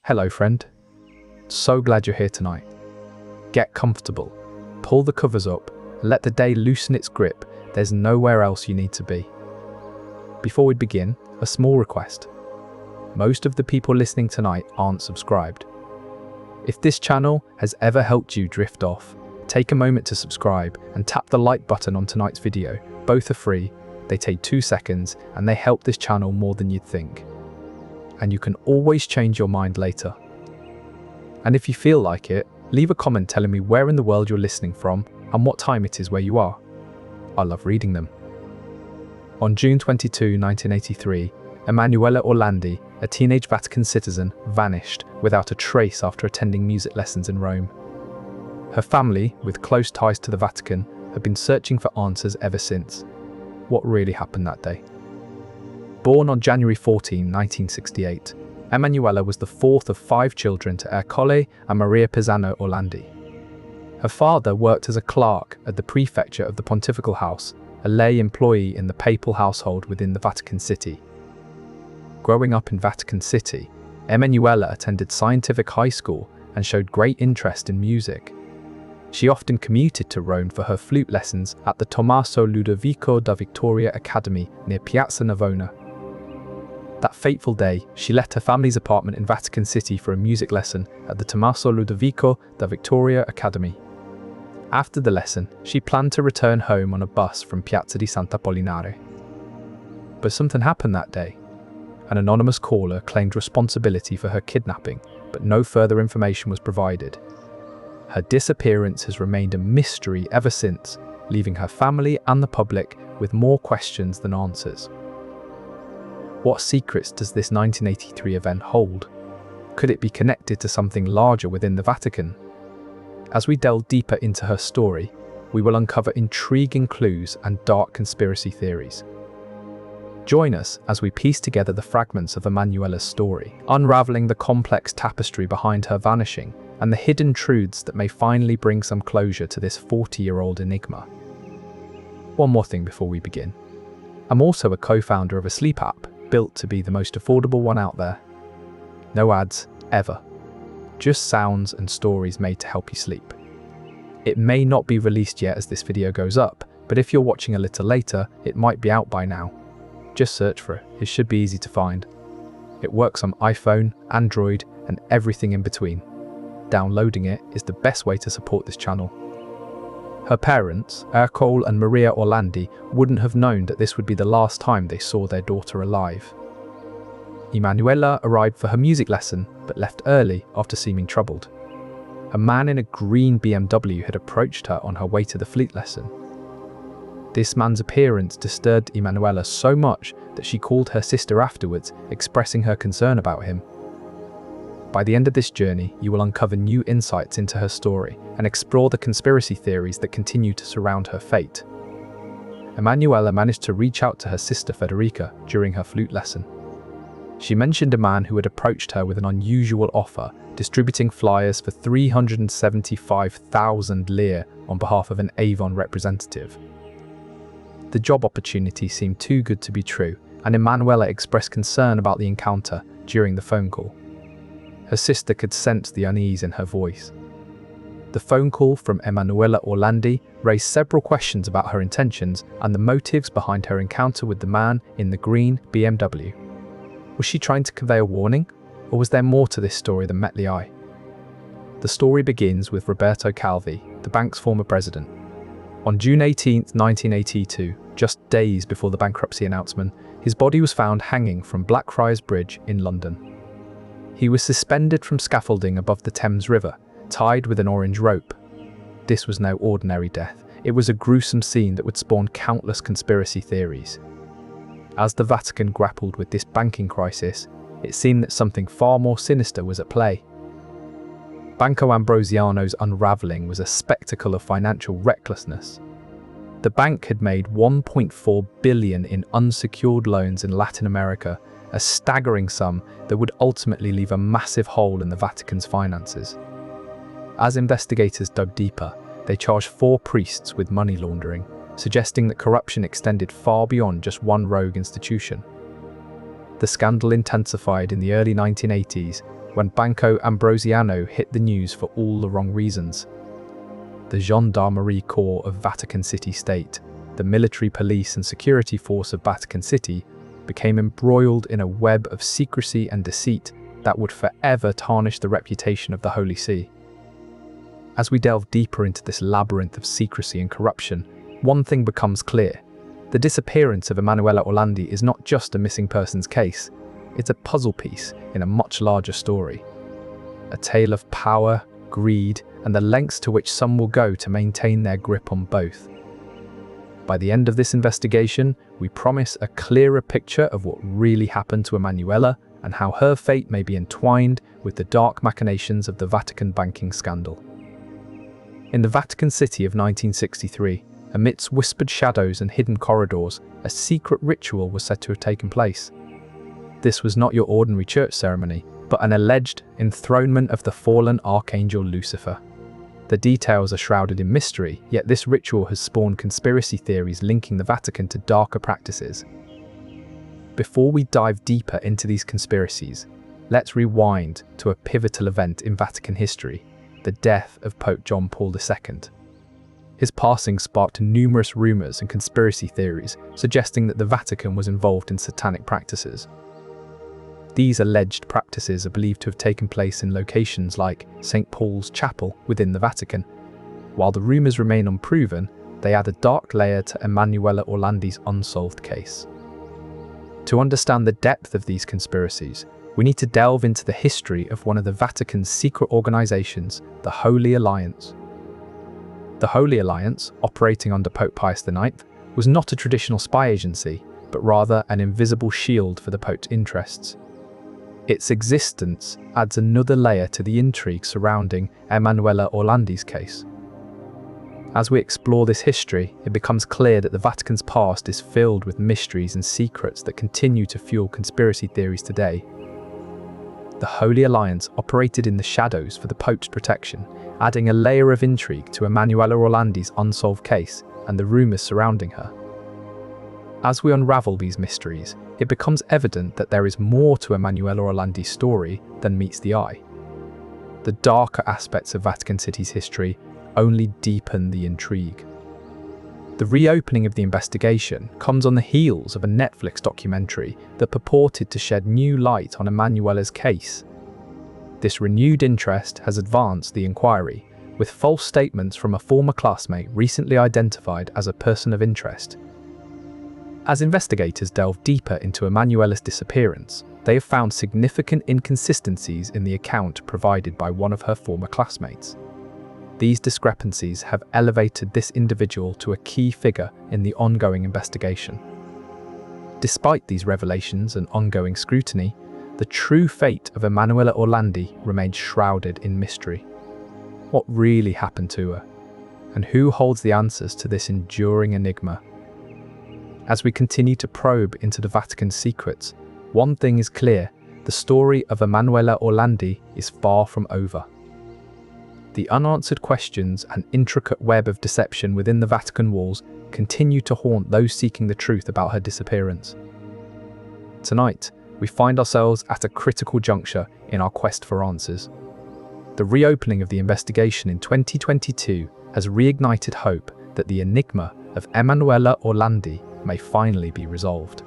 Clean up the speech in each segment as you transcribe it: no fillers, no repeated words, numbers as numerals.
Hello friend, so glad you're here tonight. Get comfortable, pull the covers up, and let the day loosen its grip. There's nowhere else you need to be. Before we begin, a small request. Most of the people listening tonight aren't subscribed. If this channel has ever helped you drift off, take a moment to subscribe and tap the like button on tonight's video. Both are free, they take 2 seconds, and they help this channel more than you'd think. And you can always change your mind later. And if you feel like it, leave a comment telling me where in the world you're listening from and what time it is where you are. I love reading them. On June 22, 1983, Emanuela Orlandi, a teenage Vatican citizen, vanished without a trace after attending music lessons in Rome. Her family, with close ties to the Vatican, have been searching for answers ever since. What really happened that day? Born on January 14, 1968, Emanuela was the fourth of 5 children to Ercole and Maria Pisano Orlandi. Her father worked as a clerk at the prefecture of the Pontifical House, a lay employee in the Papal household within the Vatican City. Growing up in Vatican City, Emanuela attended scientific high school and showed great interest in music. She often commuted to Rome for her flute lessons at the Tommaso Ludovico da Vittoria Academy near Piazza Navona. That fateful day, she left her family's apartment in Vatican City for a music lesson at the Tommaso Ludovico da Vittoria Academy. After the lesson, she planned to return home on a bus from Piazza di Sant'Apollinare. But something happened that day. An anonymous caller claimed responsibility for her kidnapping, but no further information was provided. Her disappearance has remained a mystery ever since, leaving her family and the public with more questions than answers. What secrets does this 1983 event hold? Could it be connected to something larger within the Vatican? As we delve deeper into her story, we will uncover intriguing clues and dark conspiracy theories. Join us as we piece together the fragments of Emanuela's story, unraveling the complex tapestry behind her vanishing and the hidden truths that may finally bring some closure to this 40-year-old enigma. One more thing before we begin. I'm also a co-founder of a sleep app built to be the most affordable one out there. No ads, ever. Just sounds and stories made to help you sleep. It may not be released yet as this video goes up, but if you're watching a little later, it might be out by now. Just search for it, it should be easy to find. It works on iPhone, Android, and everything in between. Downloading it is the best way to support this channel. Her parents, Ercole and Maria Orlandi, wouldn't have known that this would be the last time they saw their daughter alive. Emanuela arrived for her music lesson, but left early after seeming troubled. A man in a green BMW had approached her on her way to the flute lesson. This man's appearance disturbed Emanuela so much that she called her sister afterwards, expressing her concern about him. By the end of this journey, you will uncover new insights into her story and explore the conspiracy theories that continue to surround her fate. Emanuela managed to reach out to her sister Federica during her flute lesson. She mentioned a man who had approached her with an unusual offer, distributing flyers for 375,000 lire on behalf of an Avon representative. The job opportunity seemed too good to be true, and Emanuela expressed concern about the encounter during the phone call. Her sister could sense the unease in her voice. The phone call from Emanuela Orlandi raised several questions about her intentions and the motives behind her encounter with the man in the green BMW. Was she trying to convey a warning, or was there more to this story than met the eye? The story begins with Roberto Calvi, the bank's former president. On June 18, 1982, just days before the bankruptcy announcement, his body was found hanging from Blackfriars Bridge in London. He was suspended from scaffolding above the Thames River, tied with an orange rope. This was no ordinary death. It was a gruesome scene that would spawn countless conspiracy theories. As the Vatican grappled with this banking crisis, it seemed that something far more sinister was at play. Banco Ambrosiano's unravelling was a spectacle of financial recklessness. The bank had made $1.4 billion in unsecured loans in Latin America, a staggering sum that would ultimately leave a massive hole in the Vatican's finances. As investigators dug deeper, they charged 4 priests with money laundering, suggesting that corruption extended far beyond just one rogue institution. The scandal intensified in the early 1980s when Banco Ambrosiano hit the news for all the wrong reasons. The Gendarmerie Corps of Vatican City State, the military police and security force of Vatican City, became embroiled in a web of secrecy and deceit that would forever tarnish the reputation of the Holy See. As we delve deeper into this labyrinth of secrecy and corruption, one thing becomes clear. The disappearance of Emanuela Orlandi is not just a missing persons case, it's a puzzle piece in a much larger story. A tale of power, greed, and the lengths to which some will go to maintain their grip on both. By the end of this investigation, we promise a clearer picture of what really happened to Emanuela and how her fate may be entwined with the dark machinations of the Vatican banking scandal. In the Vatican City of 1963, amidst whispered shadows and hidden corridors, a secret ritual was said to have taken place. This was not your ordinary church ceremony, but an alleged enthronement of the fallen archangel Lucifer. The details are shrouded in mystery, yet this ritual has spawned conspiracy theories linking the Vatican to darker practices. Before we dive deeper into these conspiracies, let's rewind to a pivotal event in Vatican history, the death of Pope John Paul II. His passing sparked numerous rumours and conspiracy theories suggesting that the Vatican was involved in satanic practices. These alleged practices are believed to have taken place in locations like St. Paul's Chapel within the Vatican. While the rumours remain unproven, they add a dark layer to Emanuela Orlandi's unsolved case. To understand the depth of these conspiracies, we need to delve into the history of one of the Vatican's secret organisations, the Holy Alliance. The Holy Alliance, operating under Pope Pius IX, was not a traditional spy agency, but rather an invisible shield for the Pope's interests. Its existence adds another layer to the intrigue surrounding Emanuela Orlandi's case. As we explore this history, it becomes clear that the Vatican's past is filled with mysteries and secrets that continue to fuel conspiracy theories today. The Holy Alliance operated in the shadows for the Pope's protection, adding a layer of intrigue to Emanuela Orlandi's unsolved case and the rumours surrounding her. As we unravel these mysteries, it becomes evident that there is more to Emanuela Orlandi's story than meets the eye. The darker aspects of Vatican City's history only deepen the intrigue. The reopening of the investigation comes on the heels of a Netflix documentary that purported to shed new light on Emanuela's case. This renewed interest has advanced the inquiry, with false statements from a former classmate recently identified as a person of interest. As investigators delve deeper into Emanuela's disappearance, they have found significant inconsistencies in the account provided by one of her former classmates. These discrepancies have elevated this individual to a key figure in the ongoing investigation. Despite these revelations and ongoing scrutiny, the true fate of Emanuela Orlandi remains shrouded in mystery. What really happened to her? And who holds the answers to this enduring enigma? As we continue to probe into the Vatican's secrets, one thing is clear: the story of Emanuela Orlandi is far from over. The unanswered questions and intricate web of deception within the Vatican walls continue to haunt those seeking the truth about her disappearance. Tonight, we find ourselves at a critical juncture in our quest for answers. The reopening of the investigation in 2022 has reignited hope that the enigma of Emanuela Orlandi may finally be resolved.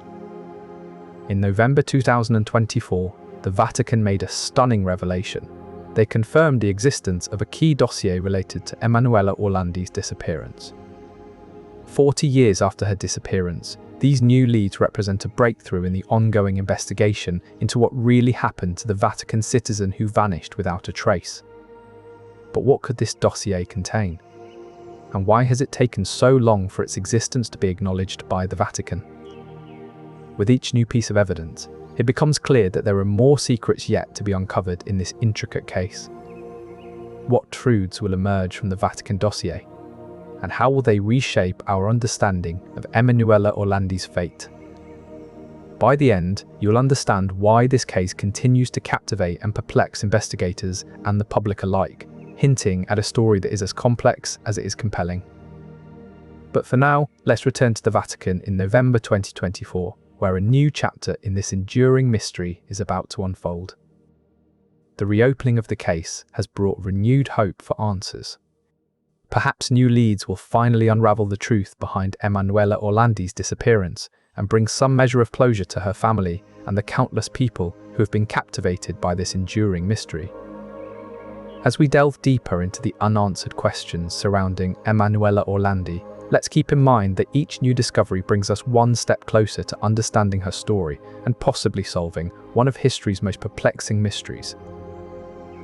In November 2024, the Vatican made a stunning revelation. They confirmed the existence of a key dossier related to Emanuela Orlandi's disappearance. 40 years after her disappearance, these new leads represent a breakthrough in the ongoing investigation into what really happened to the Vatican citizen who vanished without a trace. But what could this dossier contain? And why has it taken so long for its existence to be acknowledged by the Vatican? With each new piece of evidence, it becomes clear that there are more secrets yet to be uncovered in this intricate case. What truths will emerge from the Vatican Dossier? And how will they reshape our understanding of Emanuela Orlandi's fate? By the end, you'll understand why this case continues to captivate and perplex investigators and the public alike, hinting at a story that is as complex as it is compelling. But for now, let's return to the Vatican in November 2024, where a new chapter in this enduring mystery is about to unfold. the reopening of the case has brought renewed hope for answers. Perhaps new leads will finally unravel the truth behind Emanuela Orlandi's disappearance and bring some measure of closure to her family and the countless people who have been captivated by this enduring mystery. As we delve deeper into the unanswered questions surrounding Emanuela Orlandi, let's keep in mind that each new discovery brings us one step closer to understanding her story and possibly solving one of history's most perplexing mysteries.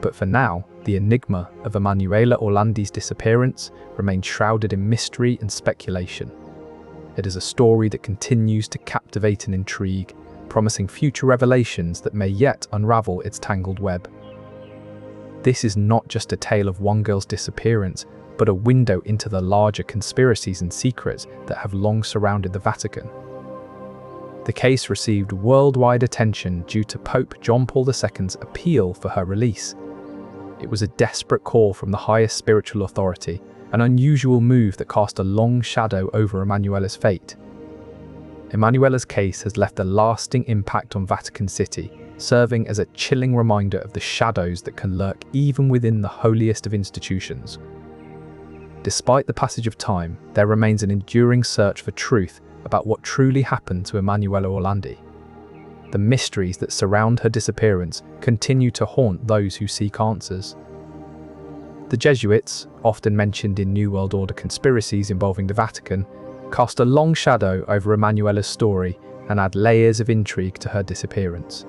But for now, the enigma of Emanuela Orlandi's disappearance remains shrouded in mystery and speculation. It is a story that continues to captivate and intrigue, promising future revelations that may yet unravel its tangled web. This is not just a tale of one girl's disappearance, but a window into the larger conspiracies and secrets that have long surrounded the Vatican. The case received worldwide attention due to Pope John Paul II's appeal for her release. It was a desperate call from the highest spiritual authority, an unusual move that cast a long shadow over Emanuela's fate. Emanuela's case has left a lasting impact on Vatican City, serving as a chilling reminder of the shadows that can lurk even within the holiest of institutions. Despite the passage of time, there remains an enduring search for truth about what truly happened to Emanuela Orlandi. The mysteries that surround her disappearance continue to haunt those who seek answers. The Jesuits, often mentioned in New World Order conspiracies involving the Vatican, cast a long shadow over Emanuela's story and add layers of intrigue to her disappearance.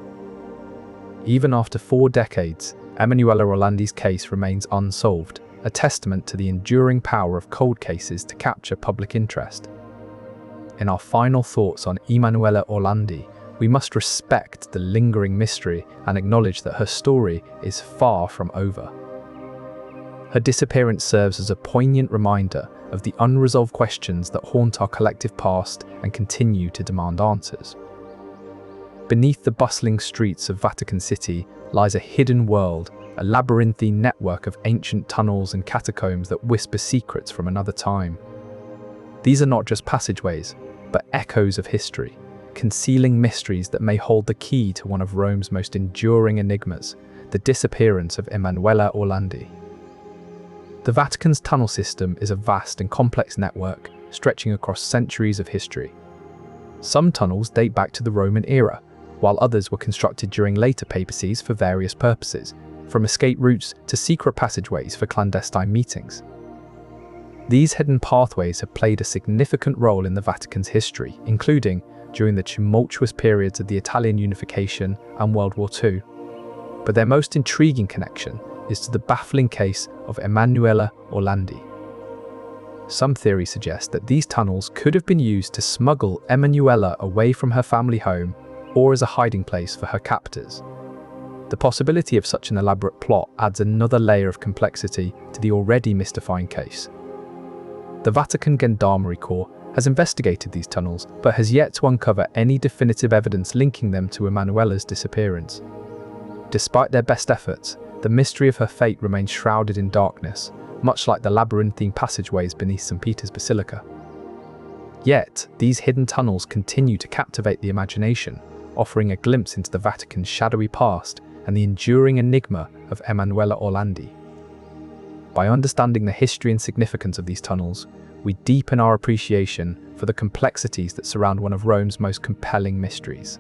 Even after 4 decades, Emanuela Orlandi's case remains unsolved, a testament to the enduring power of cold cases to capture public interest. In our final thoughts on Emanuela Orlandi, we must respect the lingering mystery and acknowledge that her story is far from over. Her disappearance serves as a poignant reminder of the unresolved questions that haunt our collective past and continue to demand answers. Beneath the bustling streets of Vatican City lies a hidden world, a labyrinthine network of ancient tunnels and catacombs that whisper secrets from another time. These are not just passageways, but echoes of history, concealing mysteries that may hold the key to one of Rome's most enduring enigmas, the disappearance of Emanuela Orlandi. The Vatican's tunnel system is a vast and complex network stretching across centuries of history. Some tunnels date back to the Roman era, while others were constructed during later papacies for various purposes, from escape routes to secret passageways for clandestine meetings. These hidden pathways have played a significant role in the Vatican's history, including during the tumultuous periods of the Italian unification and World War II. But their most intriguing connection is to the baffling case of Emanuela Orlandi. Some theories suggest that these tunnels could have been used to smuggle Emanuela away from her family home or as a hiding place for her captors. The possibility of such an elaborate plot adds another layer of complexity to the already mystifying case. The Vatican Gendarmerie Corps has investigated these tunnels, but has yet to uncover any definitive evidence linking them to Emanuela's disappearance. Despite their best efforts, the mystery of her fate remains shrouded in darkness, much like the labyrinthine passageways beneath St. Peter's Basilica. Yet, these hidden tunnels continue to captivate the imagination, offering a glimpse into the Vatican's shadowy past and the enduring enigma of Emanuela Orlandi. By understanding the history and significance of these tunnels, we deepen our appreciation for the complexities that surround one of Rome's most compelling mysteries.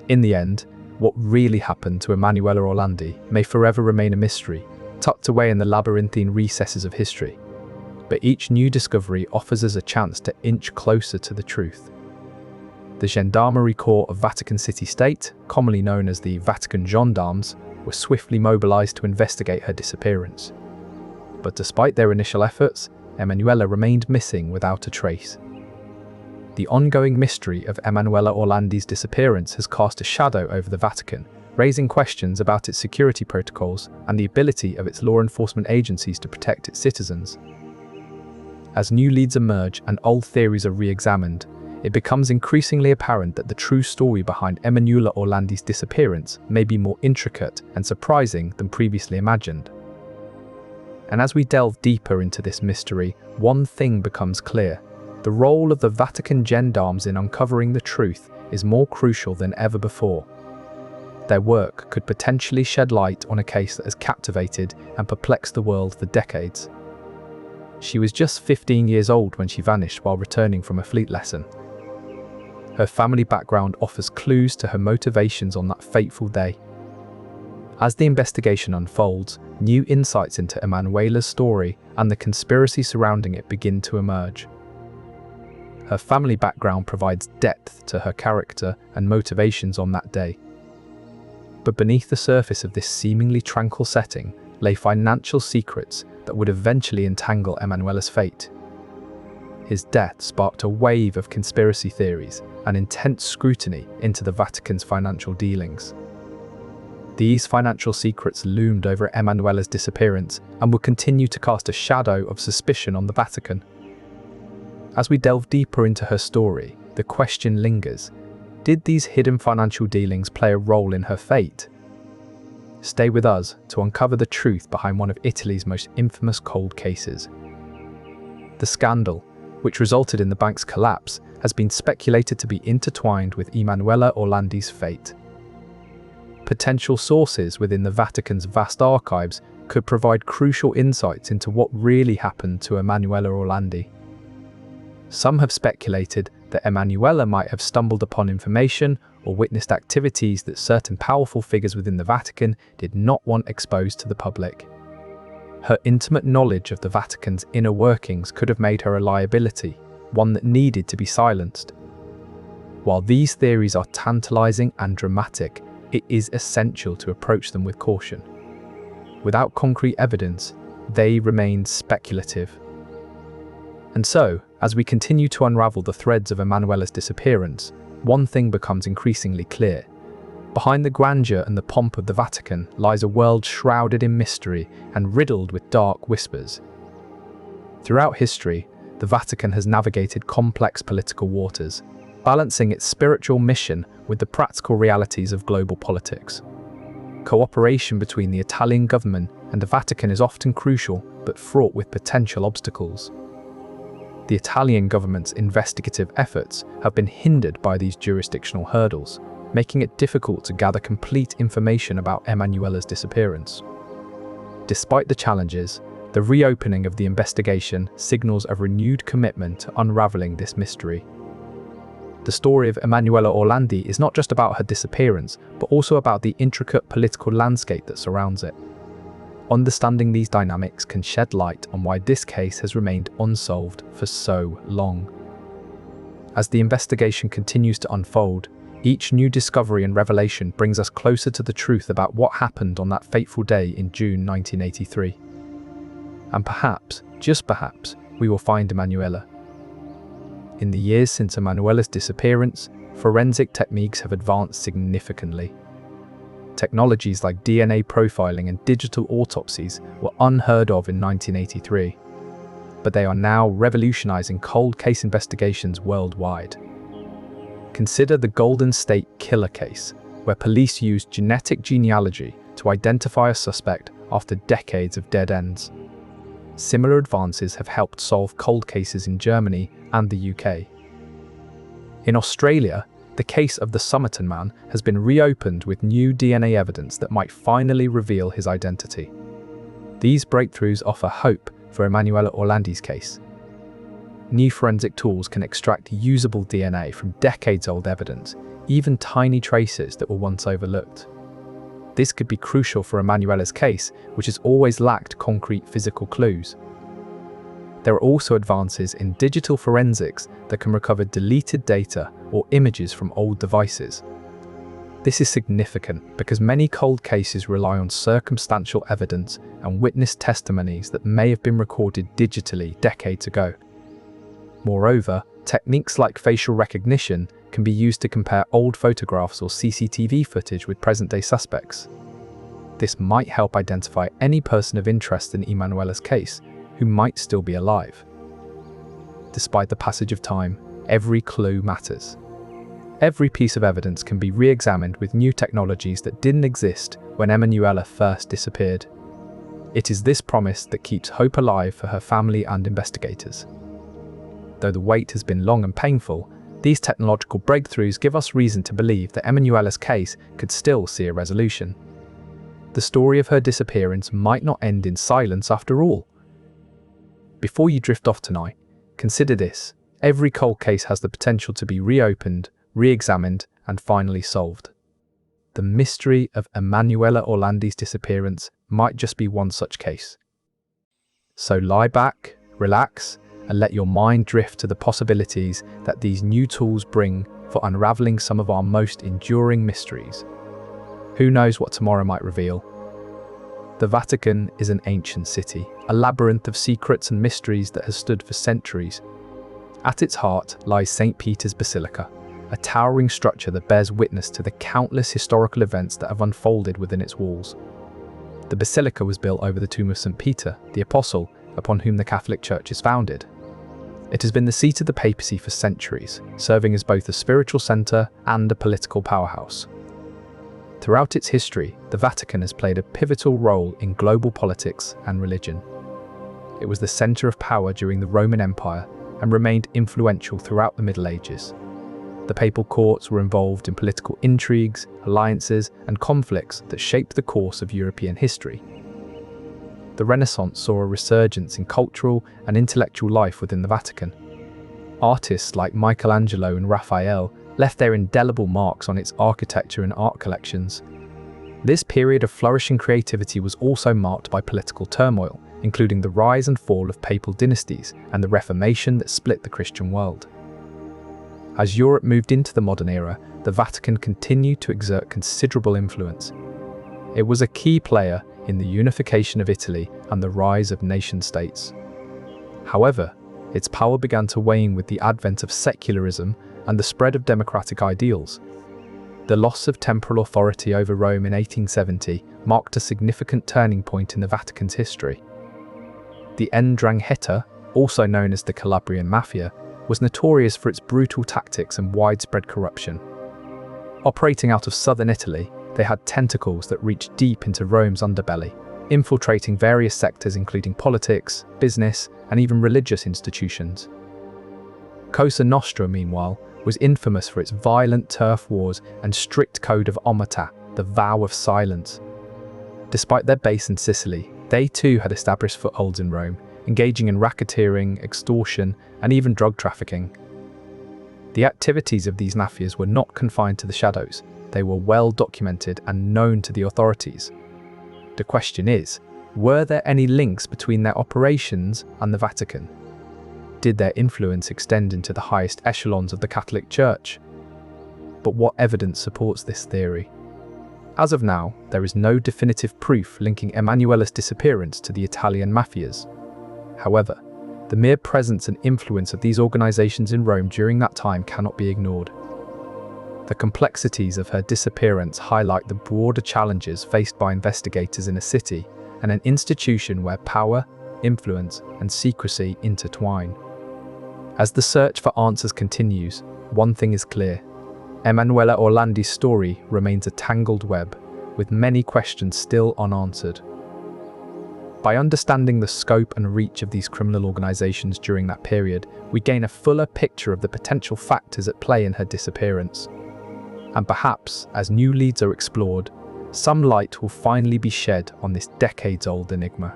In the end, what really happened to Emanuela Orlandi may forever remain a mystery, tucked away in the labyrinthine recesses of history. But each new discovery offers us a chance to inch closer to the truth. The Gendarmerie Corps of Vatican City State, commonly known as the Vatican Gendarmes, were swiftly mobilized to investigate her disappearance. But despite their initial efforts, Emanuela remained missing without a trace. The ongoing mystery of Emanuela Orlandi's disappearance has cast a shadow over the Vatican, raising questions about its security protocols and the ability of its law enforcement agencies to protect its citizens. As new leads emerge and old theories are re-examined, it becomes increasingly apparent that the true story behind Emanuela Orlandi's disappearance may be more intricate and surprising than previously imagined. And as we delve deeper into this mystery, one thing becomes clear. The role of the Vatican Gendarmes in uncovering the truth is more crucial than ever before. Their work could potentially shed light on a case that has captivated and perplexed the world for decades. She was just 15 years old when she vanished while returning from a fleet lesson. Her family background offers clues to her motivations on that fateful day. As the investigation unfolds, new insights into Emanuela's story and the conspiracy surrounding it begin to emerge. Her family background provides depth to her character and motivations on that day. But beneath the surface of this seemingly tranquil setting lay financial secrets that would eventually entangle Emanuela's fate. His death sparked a wave of conspiracy theories and intense scrutiny into the Vatican's financial dealings. These financial secrets loomed over Emanuela's disappearance and would continue to cast a shadow of suspicion on the Vatican. As we delve deeper into her story, the question lingers: did these hidden financial dealings play a role in her fate? Stay with us to uncover the truth behind one of Italy's most infamous cold cases. The scandal, which resulted in the bank's collapse, has been speculated to be intertwined with Emanuela Orlandi's fate. Potential sources within the Vatican's vast archives could provide crucial insights into what really happened to Emanuela Orlandi. Some have speculated that Emanuela might have stumbled upon information or witnessed activities that certain powerful figures within the Vatican did not want exposed to the public. Her intimate knowledge of the Vatican's inner workings could have made her a liability, one that needed to be silenced. While these theories are tantalizing and dramatic, it is essential to approach them with caution. Without concrete evidence, they remain speculative. And so, as we continue to unravel the threads of Emanuela's disappearance, one thing becomes increasingly clear. Behind the grandeur and the pomp of the Vatican lies a world shrouded in mystery and riddled with dark whispers. Throughout history, the Vatican has navigated complex political waters, balancing its spiritual mission with the practical realities of global politics. Cooperation between the Italian government and the Vatican is often crucial, but fraught with potential obstacles. The Italian government's investigative efforts have been hindered by these jurisdictional hurdles, making it difficult to gather complete information about Emanuela's disappearance. Despite the challenges, the reopening of the investigation signals a renewed commitment to unraveling this mystery. The story of Emanuela Orlandi is not just about her disappearance, but also about the intricate political landscape that surrounds it. Understanding these dynamics can shed light on why this case has remained unsolved for so long. As the investigation continues to unfold, each new discovery and revelation brings us closer to the truth about what happened on that fateful day in June 1983. And perhaps, just perhaps, we will find Emanuela. In the years since Emanuela's disappearance, forensic techniques have advanced significantly. Technologies like DNA profiling and digital autopsies were unheard of in 1983, but they are now revolutionizing cold case investigations worldwide. Consider the Golden State Killer case, where police used genetic genealogy to identify a suspect after decades of dead ends. Similar advances have helped solve cold cases in Germany and the UK. In Australia, the case of the Somerton man has been reopened with new DNA evidence that might finally reveal his identity. These breakthroughs offer hope for Emanuela Orlandi's case. New forensic tools can extract usable DNA from decades-old evidence, even tiny traces that were once overlooked. This could be crucial for Emanuela's case, which has always lacked concrete physical clues. There are also advances in digital forensics that can recover deleted data or images from old devices. This is significant because many cold cases rely on circumstantial evidence and witness testimonies that may have been recorded digitally decades ago. Moreover, techniques like facial recognition can be used to compare old photographs or CCTV footage with present-day suspects. This might help identify any person of interest in Emanuela's case who might still be alive. Despite the passage of time, every clue matters. Every piece of evidence can be re-examined with new technologies that didn't exist when Emanuela first disappeared. It is this promise that keeps hope alive for her family and investigators. Though the wait has been long and painful, These technological breakthroughs give us reason to believe that Emanuela's case could still see a resolution. The story of her disappearance might not end in silence after all. Before you drift off tonight, consider this: every cold case has the potential to be reopened, re-examined, and finally solved. The mystery of Emanuela Orlandi's disappearance might just be one such case. So lie back, relax, and let your mind drift to the possibilities that these new tools bring for unraveling some of our most enduring mysteries. Who knows what tomorrow might reveal? The Vatican is an ancient city, a labyrinth of secrets and mysteries that has stood for centuries. At its heart lies St. Peter's Basilica, a towering structure that bears witness to the countless historical events that have unfolded within its walls. The basilica was built over the tomb of St. Peter, the Apostle, upon whom the Catholic Church is founded. It has been the seat of the papacy for centuries, serving as both a spiritual centre and a political powerhouse. Throughout its history, the Vatican has played a pivotal role in global politics and religion. It was the centre of power during the Roman Empire and remained influential throughout the Middle Ages. The papal courts were involved in political intrigues, alliances, and conflicts that shaped the course of European history. The Renaissance saw a resurgence in cultural and intellectual life within the Vatican. Artists like Michelangelo and Raphael left their indelible marks on its architecture and art collections. This period of flourishing creativity was also marked by political turmoil, including the rise and fall of papal dynasties and the Reformation that split the Christian world. As Europe moved into the modern era, the Vatican continued to exert considerable influence. It was a key player in the unification of Italy and the rise of nation-states. However, its power began to wane with the advent of secularism and the spread of democratic ideals. The loss of temporal authority over Rome in 1870 marked a significant turning point in the Vatican's history. The 'Ndrangheta, also known as the Calabrian Mafia, was notorious for its brutal tactics and widespread corruption. Operating out of southern Italy, they had tentacles that reached deep into Rome's underbelly, infiltrating various sectors including politics, business, and even religious institutions. Cosa Nostra, meanwhile, was infamous for its violent turf wars and strict code of omerta, the vow of silence. Despite their base in Sicily, they too had established footholds in Rome, engaging in racketeering, extortion, and even drug trafficking. The activities of these mafias were not confined to the shadows. They were well documented and known to the authorities. The question is, were there any links between their operations and the Vatican? Did their influence extend into the highest echelons of the Catholic Church? But what evidence supports this theory? As of now, there is no definitive proof linking Emanuela's disappearance to the Italian mafias. However, the mere presence and influence of these organizations in Rome during that time cannot be ignored. The complexities of her disappearance highlight the broader challenges faced by investigators in a city and an institution where power, influence, and secrecy intertwine. As the search for answers continues, one thing is clear: Emanuela Orlandi's story remains a tangled web, with many questions still unanswered. By understanding the scope and reach of these criminal organizations during that period, we gain a fuller picture of the potential factors at play in her disappearance. And perhaps, as new leads are explored, some light will finally be shed on this decades-old enigma.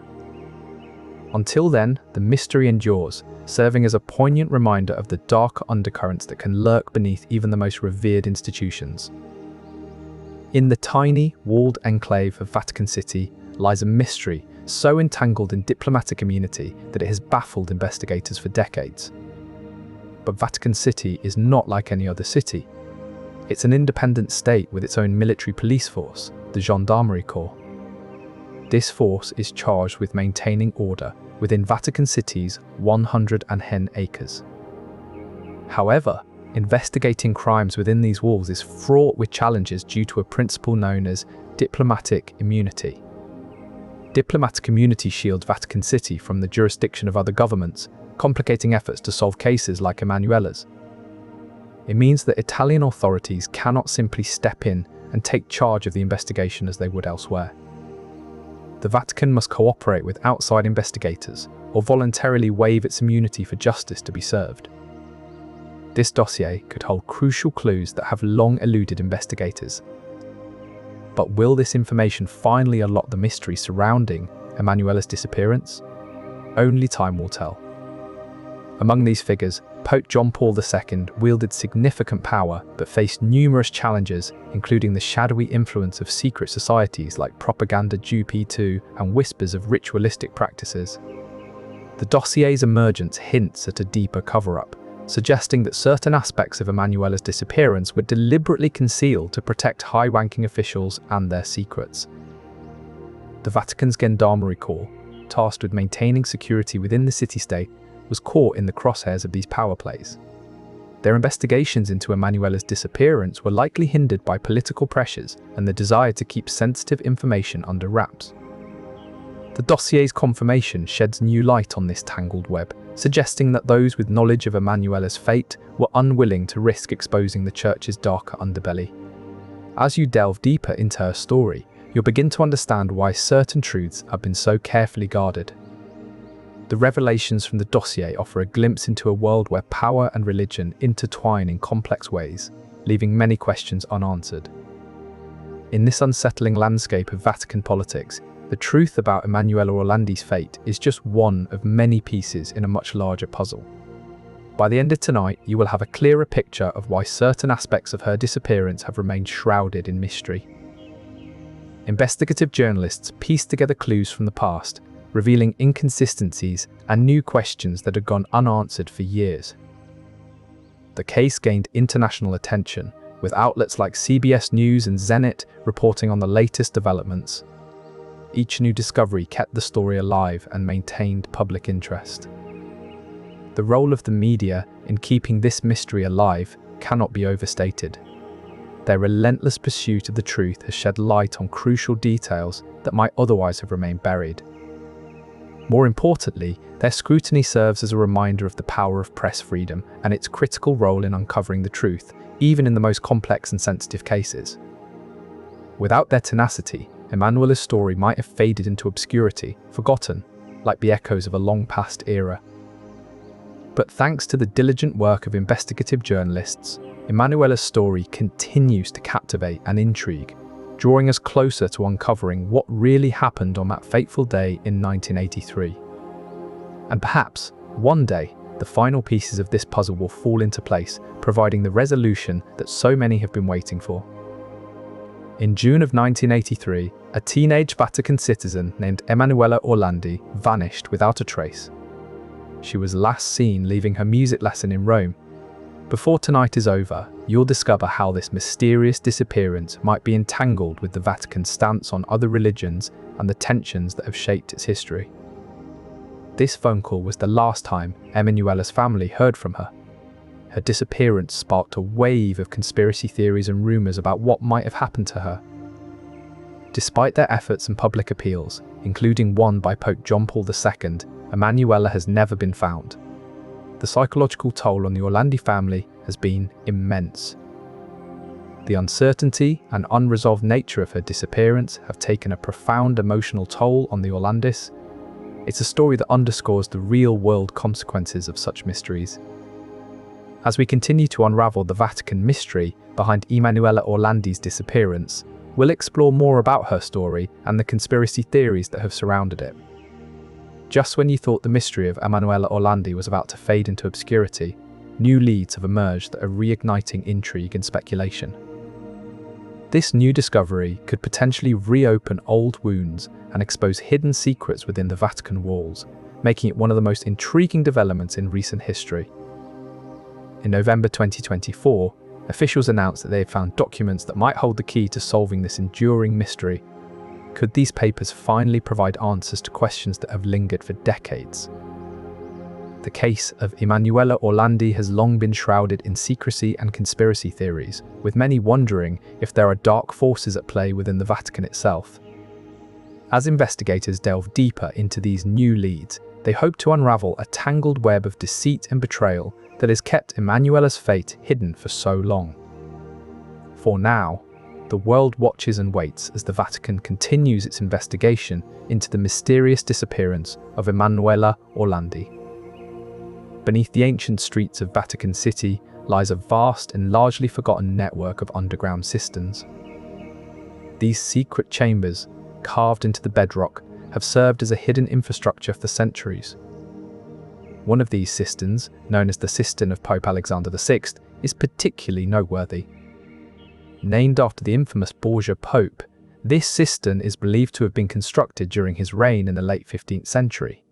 Until then, the mystery endures, serving as a poignant reminder of the darker undercurrents that can lurk beneath even the most revered institutions. In the tiny, walled enclave of Vatican City lies a mystery so entangled in diplomatic immunity that it has baffled investigators for decades. But Vatican City is not like any other city. It's an independent state with its own military police force, the Gendarmerie Corps. This force is charged with maintaining order within Vatican City's 110 acres. However, investigating crimes within these walls is fraught with challenges due to a principle known as diplomatic immunity. Diplomatic immunity shields Vatican City from the jurisdiction of other governments, complicating efforts to solve cases like Emanuela's. It means that Italian authorities cannot simply step in and take charge of the investigation as they would elsewhere. The Vatican must cooperate with outside investigators or voluntarily waive its immunity for justice to be served. This dossier could hold crucial clues that have long eluded investigators. But will this information finally unlock the mystery surrounding Emanuela's disappearance? Only time will tell. Among these figures, Pope John Paul II wielded significant power but faced numerous challenges, including the shadowy influence of secret societies like Propaganda GP2 and whispers of ritualistic practices. The dossier's emergence hints at a deeper cover-up, suggesting that certain aspects of Emanuela's disappearance were deliberately concealed to protect high-ranking officials and their secrets. The Vatican's Gendarmerie Corps, tasked with maintaining security within the city-state, was caught in the crosshairs of these power plays. Their investigations into Emanuela's disappearance were likely hindered by political pressures and the desire to keep sensitive information under wraps. The dossier's confirmation sheds new light on this tangled web, suggesting that those with knowledge of Emanuela's fate were unwilling to risk exposing the Church's darker underbelly. As you delve deeper into her story, you'll begin to understand why certain truths have been so carefully guarded. The revelations from the dossier offer a glimpse into a world where power and religion intertwine in complex ways, leaving many questions unanswered. In this unsettling landscape of Vatican politics, the truth about Emanuela Orlandi's fate is just one of many pieces in a much larger puzzle. By the end of tonight, you will have a clearer picture of why certain aspects of her disappearance have remained shrouded in mystery. Investigative journalists piece together clues from the past, revealing inconsistencies and new questions that had gone unanswered for years. The case gained international attention, with outlets like CBS News and Zenit reporting on the latest developments. Each new discovery kept the story alive and maintained public interest. The role of the media in keeping this mystery alive cannot be overstated. Their relentless pursuit of the truth has shed light on crucial details that might otherwise have remained buried. More importantly, their scrutiny serves as a reminder of the power of press freedom and its critical role in uncovering the truth, even in the most complex and sensitive cases. Without their tenacity, Emanuela's story might have faded into obscurity, forgotten, like the echoes of a long-past era. But thanks to the diligent work of investigative journalists, Emanuela's story continues to captivate and intrigue, drawing us closer to uncovering what really happened on that fateful day in 1983. And perhaps, one day, the final pieces of this puzzle will fall into place, providing the resolution that so many have been waiting for. In June of 1983, a teenage Vatican citizen named Emanuela Orlandi vanished without a trace. She was last seen leaving her music lesson in Rome. Before tonight is over, you'll discover how this mysterious disappearance might be entangled with the Vatican's stance on other religions and the tensions that have shaped its history. This phone call was the last time Emanuela's family heard from her. Her disappearance sparked a wave of conspiracy theories and rumours about what might have happened to her. Despite their efforts and public appeals, including one by Pope John Paul II, Emanuela has never been found. The psychological toll on the Orlandi family has been immense. The uncertainty and unresolved nature of her disappearance have taken a profound emotional toll on the Orlandis. It's a story that underscores the real-world consequences of such mysteries. As we continue to unravel the Vatican mystery behind Emanuela Orlandi's disappearance, we'll explore more about her story and the conspiracy theories that have surrounded it. Just when you thought the mystery of Emanuela Orlandi was about to fade into obscurity, new leads have emerged that are reigniting intrigue and speculation. This new discovery could potentially reopen old wounds and expose hidden secrets within the Vatican walls, making it one of the most intriguing developments in recent history. In November 2024, officials announced that they had found documents that might hold the key to solving this enduring mystery. Could these papers finally provide answers to questions that have lingered for decades? The case of Emanuela Orlandi has long been shrouded in secrecy and conspiracy theories, with many wondering if there are dark forces at play within the Vatican itself. As investigators delve deeper into these new leads, they hope to unravel a tangled web of deceit and betrayal that has kept Emanuela's fate hidden for so long. For now, the world watches and waits as the Vatican continues its investigation into the mysterious disappearance of Emanuela Orlandi. Beneath the ancient streets of Vatican City, lies a vast and largely forgotten network of underground cisterns. These secret chambers, carved into the bedrock, have served as a hidden infrastructure for centuries. One of these cisterns, known as the Cistern of Pope Alexander VI, is particularly noteworthy. Named after the infamous Borgia Pope, this cistern is believed to have been constructed during his reign in the late 15th century.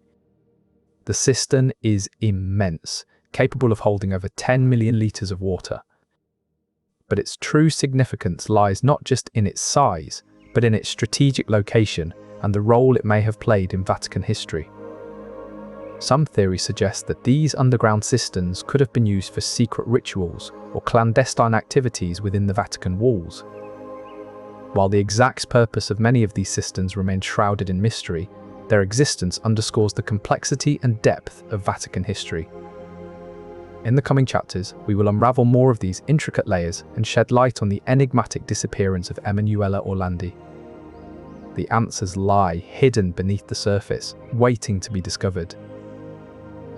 The cistern is immense, capable of holding over 10 million litres of water. But its true significance lies not just in its size, but in its strategic location and the role it may have played in Vatican history. Some theories suggest that these underground cisterns could have been used for secret rituals or clandestine activities within the Vatican walls. While the exact purpose of many of these cisterns remains shrouded in mystery, their existence underscores the complexity and depth of Vatican history. In the coming chapters, we will unravel more of these intricate layers and shed light on the enigmatic disappearance of Emanuela Orlandi. The answers lie hidden beneath the surface, waiting to be discovered.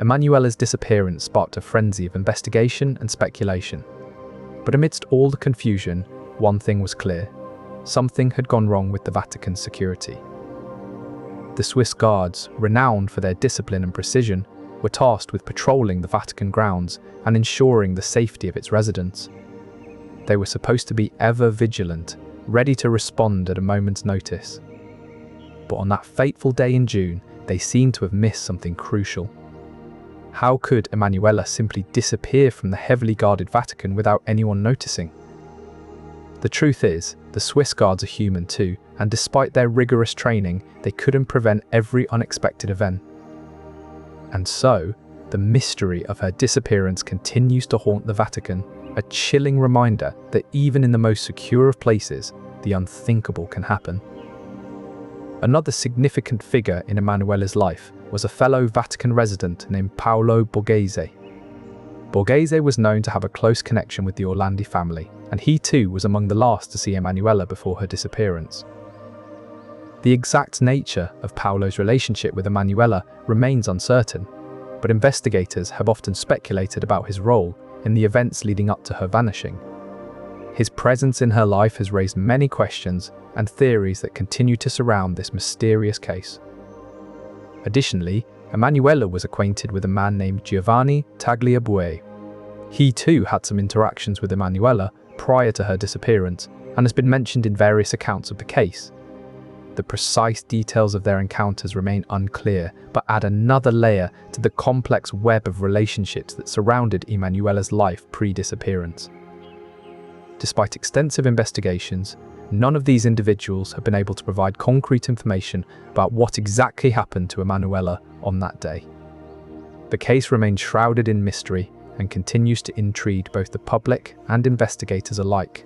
Emanuela's disappearance sparked a frenzy of investigation and speculation. But amidst all the confusion, one thing was clear. Something had gone wrong with the Vatican's security. The Swiss guards, renowned for their discipline and precision, were tasked with patrolling the Vatican grounds and ensuring the safety of its residents. They were supposed to be ever vigilant, ready to respond at a moment's notice. But on that fateful day in June, they seemed to have missed something crucial. How could Emanuela simply disappear from the heavily guarded Vatican without anyone noticing? The truth is, the Swiss guards are human too, and despite their rigorous training, they couldn't prevent every unexpected event. And so, the mystery of her disappearance continues to haunt the Vatican, a chilling reminder that even in the most secure of places, the unthinkable can happen. Another significant figure in Emanuela's life was a fellow Vatican resident named Paolo Borghese. Borghese was known to have a close connection with the Orlandi family, and he too was among the last to see Emanuela before her disappearance. The exact nature of Paolo's relationship with Emanuela remains uncertain, but investigators have often speculated about his role in the events leading up to her vanishing. His presence in her life has raised many questions and theories that continue to surround this mysterious case. Additionally, Emanuela was acquainted with a man named Giovanni Tagliabue. He too had some interactions with Emanuela prior to her disappearance and has been mentioned in various accounts of the case. The precise details of their encounters remain unclear, but add another layer to the complex web of relationships that surrounded Emanuela's life pre-disappearance. Despite extensive investigations, none of these individuals have been able to provide concrete information about what exactly happened to Emanuela on that day. The case remains shrouded in mystery and continues to intrigue both the public and investigators alike.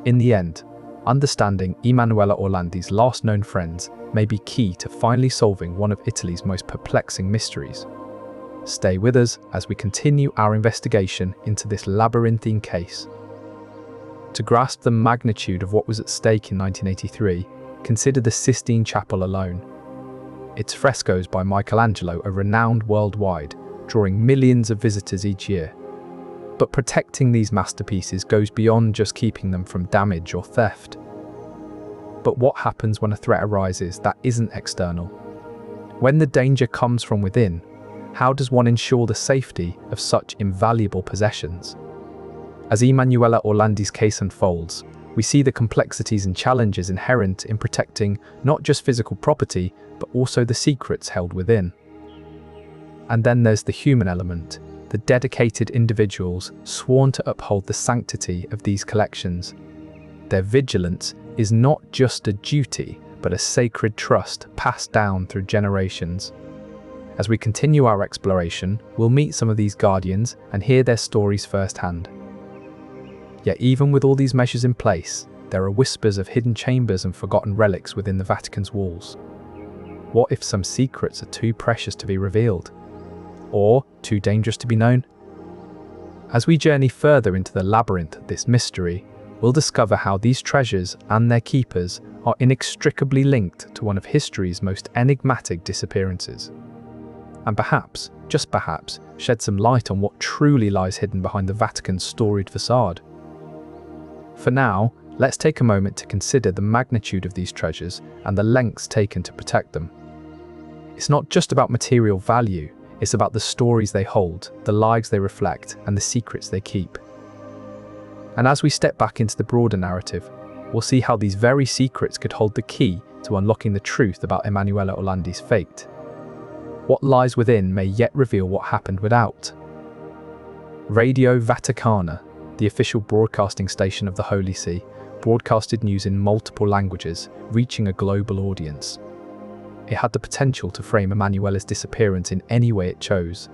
In the end, understanding Emanuela Orlandi's last known friends may be key to finally solving one of Italy's most perplexing mysteries. Stay with us as we continue our investigation into this labyrinthine case. To grasp the magnitude of what was at stake in 1983, consider the Sistine Chapel alone. Its frescoes by Michelangelo are renowned worldwide, drawing millions of visitors each year. But protecting these masterpieces goes beyond just keeping them from damage or theft. But what happens when a threat arises that isn't external? When the danger comes from within, how does one ensure the safety of such invaluable possessions? As Emanuela Orlandi's case unfolds, we see the complexities and challenges inherent in protecting not just physical property, but also the secrets held within. And then there's the human element, the dedicated individuals sworn to uphold the sanctity of these collections. Their vigilance is not just a duty, but a sacred trust passed down through generations. As we continue our exploration, we'll meet some of these guardians and hear their stories firsthand. Yet even with all these measures in place, there are whispers of hidden chambers and forgotten relics within the Vatican's walls. What if some secrets are too precious to be revealed? Or too dangerous to be known? As we journey further into the labyrinth of this mystery, we'll discover how these treasures and their keepers are inextricably linked to one of history's most enigmatic disappearances. and perhaps, just perhaps, shed some light on what truly lies hidden behind the Vatican's storied facade. For now, let's take a moment to consider the magnitude of these treasures and the lengths taken to protect them. It's not just about material value, it's about the stories they hold, the lives they reflect, and the secrets they keep. And as we step back into the broader narrative, we'll see how these very secrets could hold the key to unlocking the truth about Emanuela Orlandi's fate. What lies within may yet reveal what happened without. Radio Vaticana, the official broadcasting station of the Holy See, broadcasted news in multiple languages, reaching a global audience. It had the potential to frame Emanuela's disappearance in any way it chose.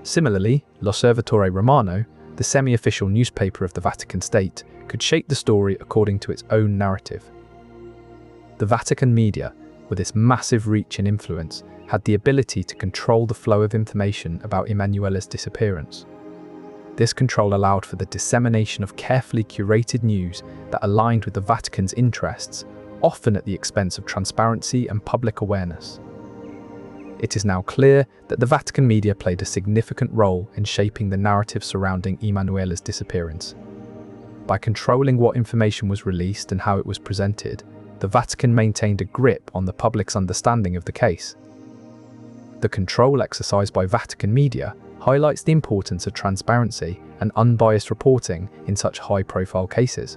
Similarly, L'Osservatore Romano, the semi-official newspaper of the Vatican State, could shape the story according to its own narrative. The Vatican media, with its massive reach and influence, had the ability to control the flow of information about Emanuela's disappearance. This control allowed for the dissemination of carefully curated news that aligned with the Vatican's interests, often at the expense of transparency and public awareness. It is now clear that the Vatican media played a significant role in shaping the narrative surrounding Emanuela's disappearance. By controlling what information was released and how it was presented, the Vatican maintained a grip on the public's understanding of the case. The control exercised by Vatican media highlights the importance of transparency and unbiased reporting in such high-profile cases.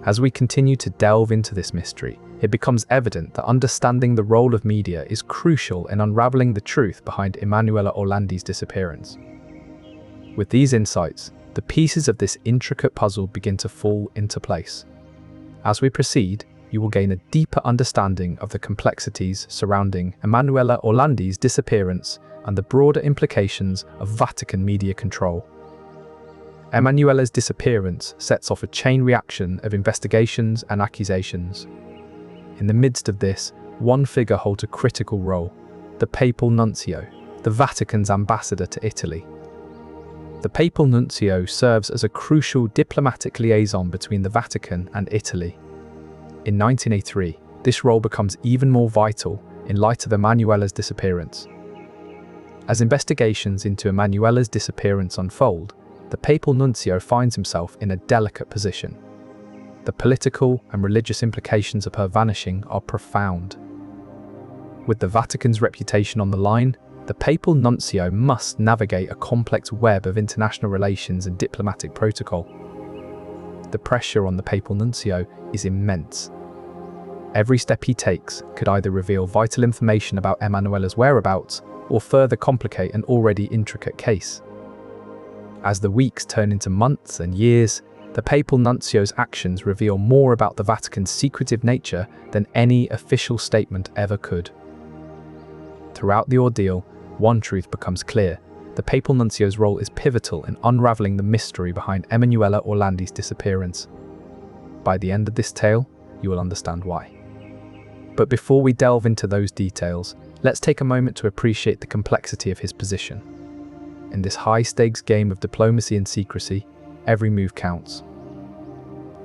As we continue to delve into this mystery, it becomes evident that understanding the role of media is crucial in unraveling the truth behind Emanuela Orlandi's disappearance. With these insights, the pieces of this intricate puzzle begin to fall into place. As we proceed, you will gain a deeper understanding of the complexities surrounding Emanuela Orlandi's disappearance and the broader implications of Vatican media control. Emanuela's disappearance sets off a chain reaction of investigations and accusations. In the midst of this, one figure holds a critical role: the Papal Nuncio, the Vatican's ambassador to Italy. The Papal Nuncio serves as a crucial diplomatic liaison between the Vatican and Italy. In 1983, this role becomes even more vital in light of Emanuela's disappearance. As investigations into Emanuela's disappearance unfold, the Papal Nuncio finds himself in a delicate position. The political and religious implications of her vanishing are profound. With the Vatican's reputation on the line, the Papal Nuncio must navigate a complex web of international relations and diplomatic protocol. The pressure on the Papal Nuncio is immense. Every step he takes could either reveal vital information about Emanuela's whereabouts or further complicate an already intricate case. As the weeks turn into months and years, the Papal Nuncio's actions reveal more about the Vatican's secretive nature than any official statement ever could. Throughout the ordeal, one truth becomes clear: the Papal Nuncio's role is pivotal in unraveling the mystery behind Emanuela Orlandi's disappearance. By the end of this tale, you will understand why. But before we delve into those details, let's take a moment to appreciate the complexity of his position. In this high-stakes game of diplomacy and secrecy, every move counts.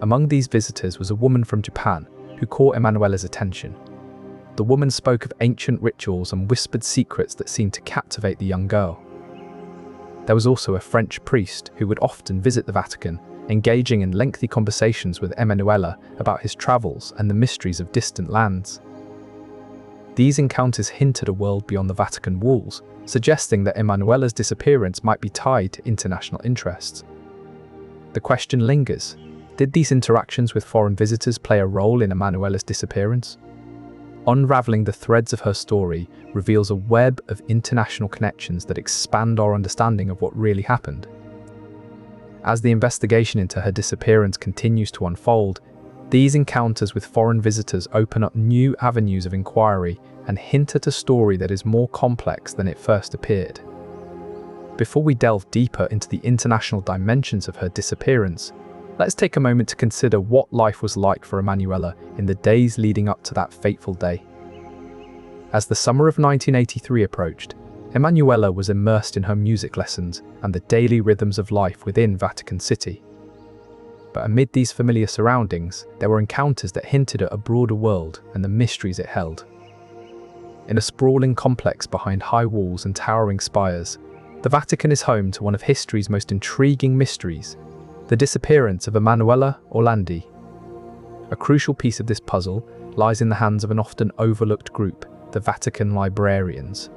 Among these visitors was a woman from Japan who caught Emanuela's attention. The woman spoke of ancient rituals and whispered secrets that seemed to captivate the young girl. There was also a French priest who would often visit the Vatican, engaging in lengthy conversations with Emanuela about his travels and the mysteries of distant lands. These encounters hinted a world beyond the Vatican walls, suggesting that Emanuela's disappearance might be tied to international interests. The question lingers: did these interactions with foreign visitors play a role in Emanuela's disappearance? Unraveling the threads of her story reveals a web of international connections that expand our understanding of what really happened. As the investigation into her disappearance continues to unfold, these encounters with foreign visitors open up new avenues of inquiry and hint at a story that is more complex than it first appeared. Before we delve deeper into the international dimensions of her disappearance, let's take a moment to consider what life was like for Emanuela in the days leading up to that fateful day. As the summer of 1983 approached, Emanuela was immersed in her music lessons and the daily rhythms of life within Vatican City. But amid these familiar surroundings, there were encounters that hinted at a broader world and the mysteries it held. in a sprawling complex behind high walls and towering spires, the Vatican is home to one of history's most intriguing mysteries, the disappearance of Emanuela Orlandi. A crucial piece of this puzzle lies in the hands of an often overlooked group, the Vatican Librarians.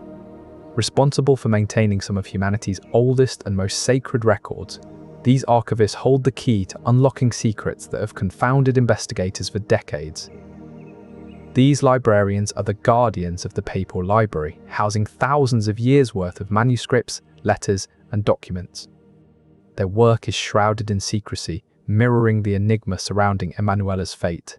Responsible for maintaining some of humanity's oldest and most sacred records, these archivists hold the key to unlocking secrets that have confounded investigators for decades. These librarians are the guardians of the Papal Library, housing thousands of years' worth of manuscripts, letters, and documents. Their work is shrouded in secrecy, mirroring the enigma surrounding Emanuela's fate.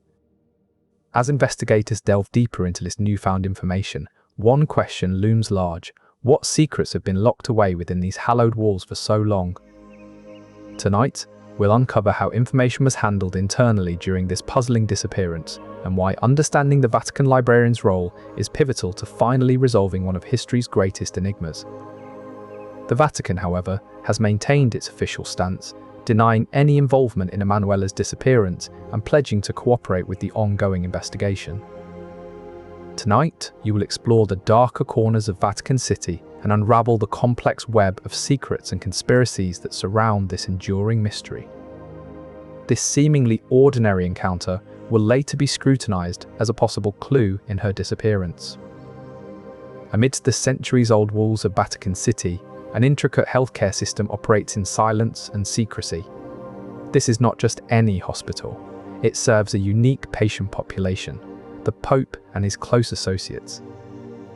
As investigators delve deeper into this newfound information, one question looms large: what secrets have been locked away within these hallowed walls for so long? Tonight, we'll uncover how information was handled internally during this puzzling disappearance, and why understanding the Vatican librarian's role is pivotal to finally resolving one of history's greatest enigmas. The Vatican, however, has maintained its official stance, denying any involvement in Emanuela's disappearance and pledging to cooperate with the ongoing investigation. Tonight, you will explore the darker corners of Vatican City and unravel the complex web of secrets and conspiracies that surround this enduring mystery. This seemingly ordinary encounter will later be scrutinized as a possible clue in her disappearance. Amidst the centuries-old walls of Vatican City, an intricate healthcare system operates in silence and secrecy. This is not just any hospital. It serves a unique patient population, the Pope and his close associates.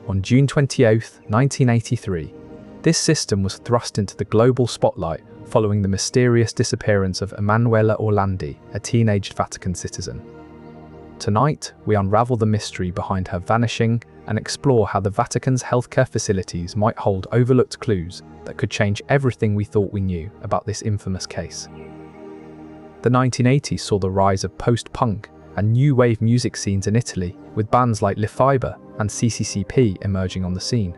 On June 28, 1983, this system was thrust into the global spotlight following the mysterious disappearance of Emanuela Orlandi, a teenage Vatican citizen. Tonight, we unravel the mystery behind her vanishing and explore how the Vatican's healthcare facilities might hold overlooked clues that could change everything we thought we knew about this infamous case. The 1980s saw the rise of post-punk and new wave music scenes in Italy, with bands like Le Fiber and CCCP emerging on the scene.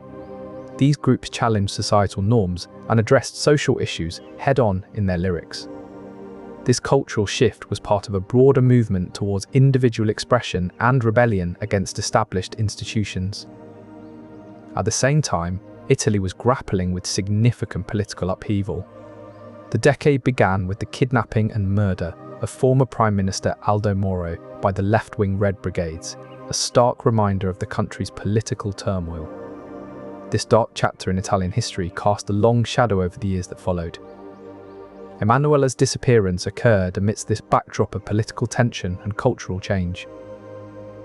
These groups challenged societal norms and addressed social issues head-on in their lyrics. This cultural shift was part of a broader movement towards individual expression and rebellion against established institutions. At the same time, Italy was grappling with significant political upheaval. The decade began with the kidnapping and murder of former Prime Minister Aldo Moro by the left-wing Red Brigades, a stark reminder of the country's political turmoil. This dark chapter in Italian history cast a long shadow over the years that followed. Emanuela's disappearance occurred amidst this backdrop of political tension and cultural change.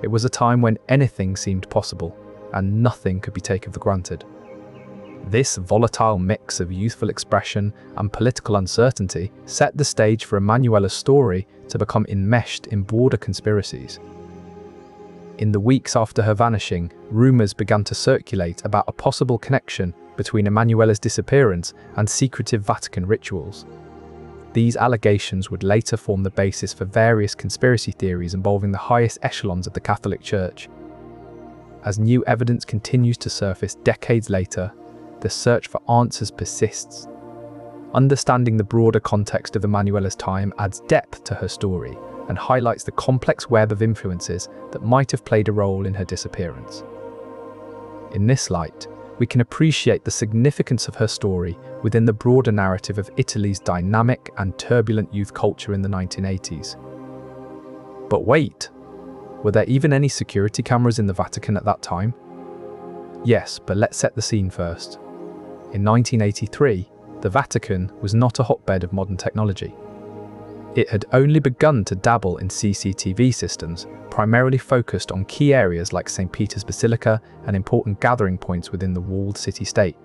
It was a time when anything seemed possible, and nothing could be taken for granted. This volatile mix of youthful expression and political uncertainty set the stage for Emanuela's story to become enmeshed in broader conspiracies. In the weeks after her vanishing, rumours began to circulate about a possible connection between Emanuela's disappearance and secretive Vatican rituals. These allegations would later form the basis for various conspiracy theories involving the highest echelons of the Catholic Church. As new evidence continues to surface decades later, the search for answers persists. Understanding the broader context of Emanuela's time adds depth to her story and highlights the complex web of influences that might have played a role in her disappearance. In this light, we can appreciate the significance of her story within the broader narrative of Italy's dynamic and turbulent youth culture in the 1980s. But wait, were there even any security cameras in the Vatican at that time? Yes, but let's set the scene first. In 1983, the Vatican was not a hotbed of modern technology. It had only begun to dabble in CCTV systems, primarily focused on key areas like St. Peter's Basilica and important gathering points within the walled city-state.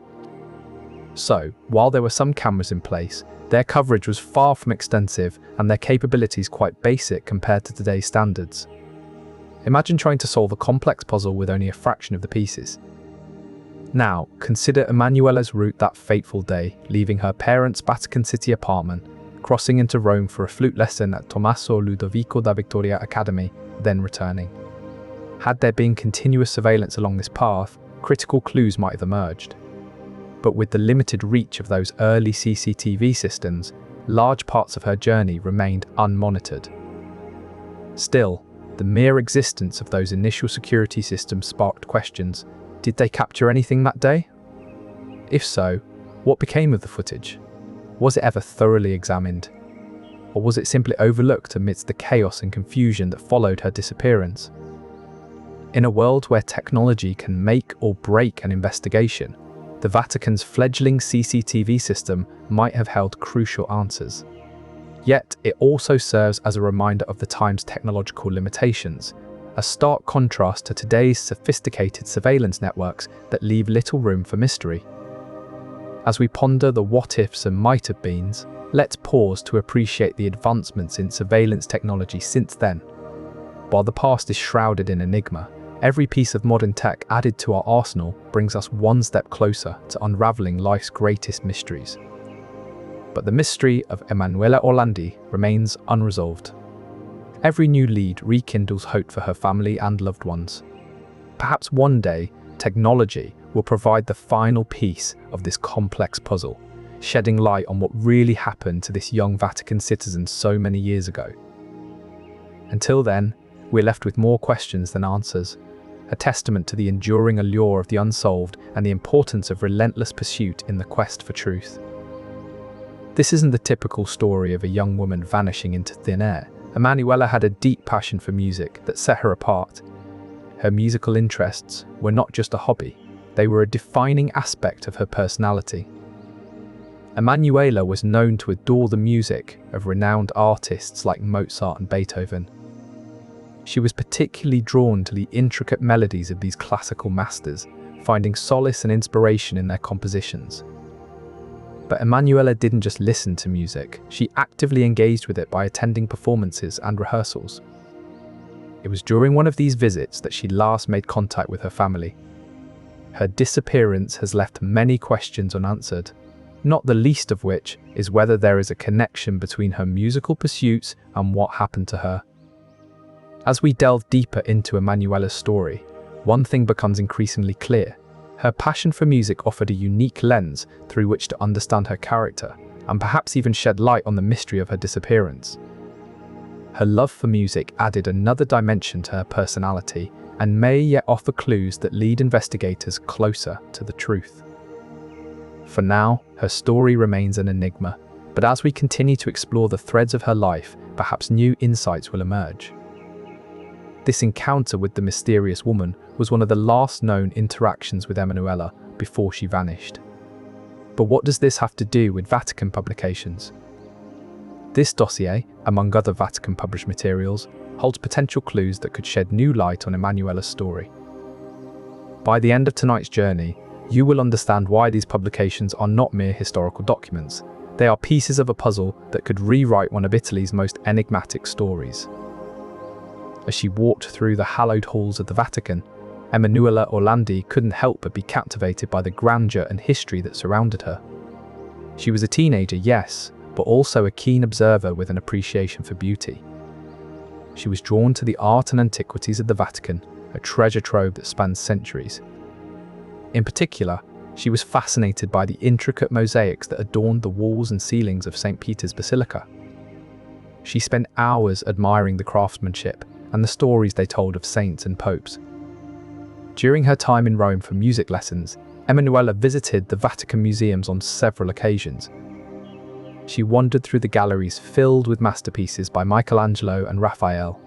So, while there were some cameras in place, their coverage was far from extensive and their capabilities quite basic compared to today's standards. Imagine trying to solve a complex puzzle with only a fraction of the pieces. Now, consider Emanuela's route that fateful day, leaving her parents' Vatican City apartment, crossing into Rome for a flute lesson at Tommaso Ludovico da Vittoria Academy, then returning. Had there been continuous surveillance along this path, critical clues might have emerged. But with the limited reach of those early CCTV systems, large parts of her journey remained unmonitored. Still, The mere existence of those initial security systems sparked questions. Did they capture anything that day? If so, what became of the footage? Was it ever thoroughly examined? Or was it simply overlooked amidst the chaos and confusion that followed her disappearance? In a world where technology can make or break an investigation, the Vatican's fledgling CCTV system might have held crucial answers. Yet, it also serves as a reminder of the time's technological limitations, a stark contrast to today's sophisticated surveillance networks that leave little room for mystery. As we ponder the what-ifs and might-have-beens, let's pause to appreciate the advancements in surveillance technology since then. While the past is shrouded in enigma, every piece of modern tech added to our arsenal brings us one step closer to unraveling life's greatest mysteries. But the mystery of Emanuela Orlandi remains unresolved. Every new lead rekindles hope for her family and loved ones. Perhaps one day, technology will provide the final piece of this complex puzzle, shedding light on what really happened to this young Vatican citizen so many years ago. Until then, we're left with more questions than answers, a testament to the enduring allure of the unsolved and the importance of relentless pursuit in the quest for truth. This isn't the typical story of a young woman vanishing into thin air. Emanuela had a deep passion for music that set her apart. Her musical interests were not just a hobby, they were a defining aspect of her personality. Emanuela was known to adore the music of renowned artists like Mozart and Beethoven. She was particularly drawn to the intricate melodies of these classical masters, finding solace and inspiration in their compositions. But Emanuela didn't just listen to music, she actively engaged with it by attending performances and rehearsals. It was during one of these visits that she last made contact with her family. Her disappearance has left many questions unanswered, not the least of which is whether there is a connection between her musical pursuits and what happened to her. As we delve deeper into Emanuela's story, one thing becomes increasingly clear. Her passion for music offered a unique lens through which to understand her character, and perhaps even shed light on the mystery of her disappearance. Her love for music added another dimension to her personality, and may yet offer clues that lead investigators closer to the truth. For now, her story remains an enigma, but as we continue to explore the threads of her life, perhaps new insights will emerge. This encounter with the mysterious woman was one of the last known interactions with Emanuela before she vanished. But what does this have to do with Vatican publications? This dossier, among other Vatican published materials, holds potential clues that could shed new light on Emanuela's story. By the end of tonight's journey, you will understand why these publications are not mere historical documents. They are pieces of a puzzle that could rewrite one of Italy's most enigmatic stories. As she walked through the hallowed halls of the Vatican, Emanuela Orlandi couldn't help but be captivated by the grandeur and history that surrounded her. She was a teenager, yes, but also a keen observer with an appreciation for beauty. She was drawn to the art and antiquities of the Vatican, a treasure trove that spans centuries. In particular, she was fascinated by the intricate mosaics that adorned the walls and ceilings of St. Peter's Basilica. She spent hours admiring the craftsmanship and the stories they told of saints and popes. During her time in Rome for music lessons, Emanuela visited the Vatican museums on several occasions. She wandered through the galleries filled with masterpieces by Michelangelo and Raphael.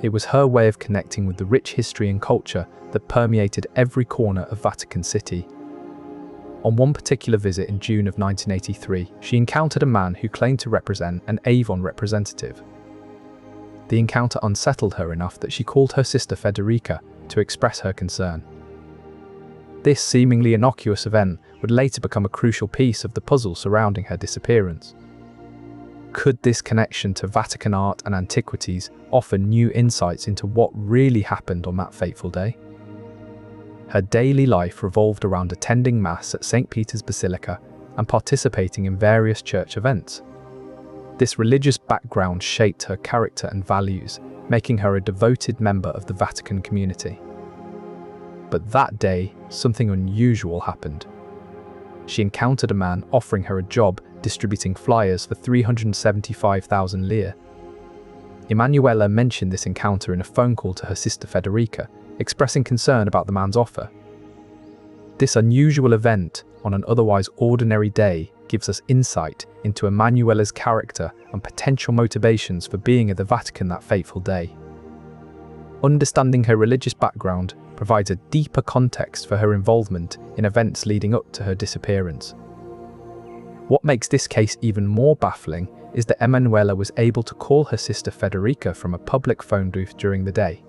It was her way of connecting with the rich history and culture that permeated every corner of Vatican City. On one particular visit in June of 1983, she encountered a man who claimed to represent an Avon representative. The encounter unsettled her enough that she called her sister Federica to express her concern. This seemingly innocuous event would later become a crucial piece of the puzzle surrounding her disappearance. Could this connection to Vatican art and antiquities offer new insights into what really happened on that fateful day? Her daily life revolved around attending Mass at St. Peter's Basilica and participating in various church events. This religious background shaped her character and values, making her a devoted member of the Vatican community. But that day, something unusual happened. She encountered a man offering her a job distributing flyers for 375,000 lire. Emanuela mentioned this encounter in a phone call to her sister Federica, expressing concern about the man's offer. This unusual event on an otherwise ordinary day gives us insight into Emanuela's character and potential motivations for being at the Vatican that fateful day. Understanding her religious background provides a deeper context for her involvement in events leading up to her disappearance. What makes this case even more baffling is that Emanuela was able to call her sister Federica from a public phone booth during the day.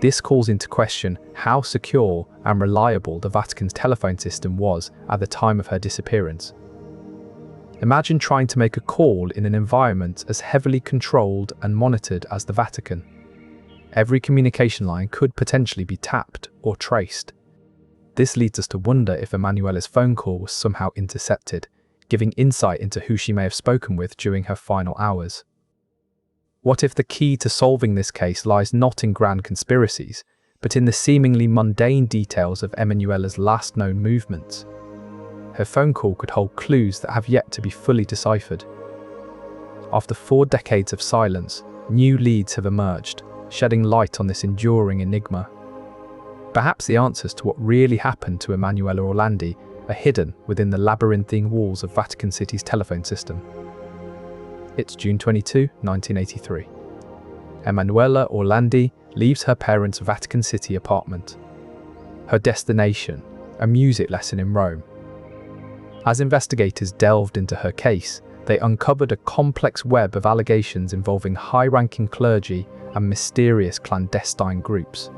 This calls into question how secure and reliable the Vatican's telephone system was at the time of her disappearance. Imagine trying to make a call in an environment as heavily controlled and monitored as the Vatican. Every communication line could potentially be tapped or traced. This leads us to wonder if Emanuela's phone call was somehow intercepted, giving insight into who she may have spoken with during her final hours. What if the key to solving this case lies not in grand conspiracies, but in the seemingly mundane details of Emanuela's last known movements? Her phone call could hold clues that have yet to be fully deciphered. After 4 decades of silence, new leads have emerged, shedding light on this enduring enigma. Perhaps the answers to what really happened to Emanuela Orlandi are hidden within the labyrinthine walls of Vatican City's telephone system. It's June 22, 1983. Emanuela Orlandi leaves her parents' Vatican City apartment. Her destination, a music lesson in Rome. As investigators delved into her case, they uncovered a complex web of allegations involving high-ranking clergy and mysterious clandestine groups.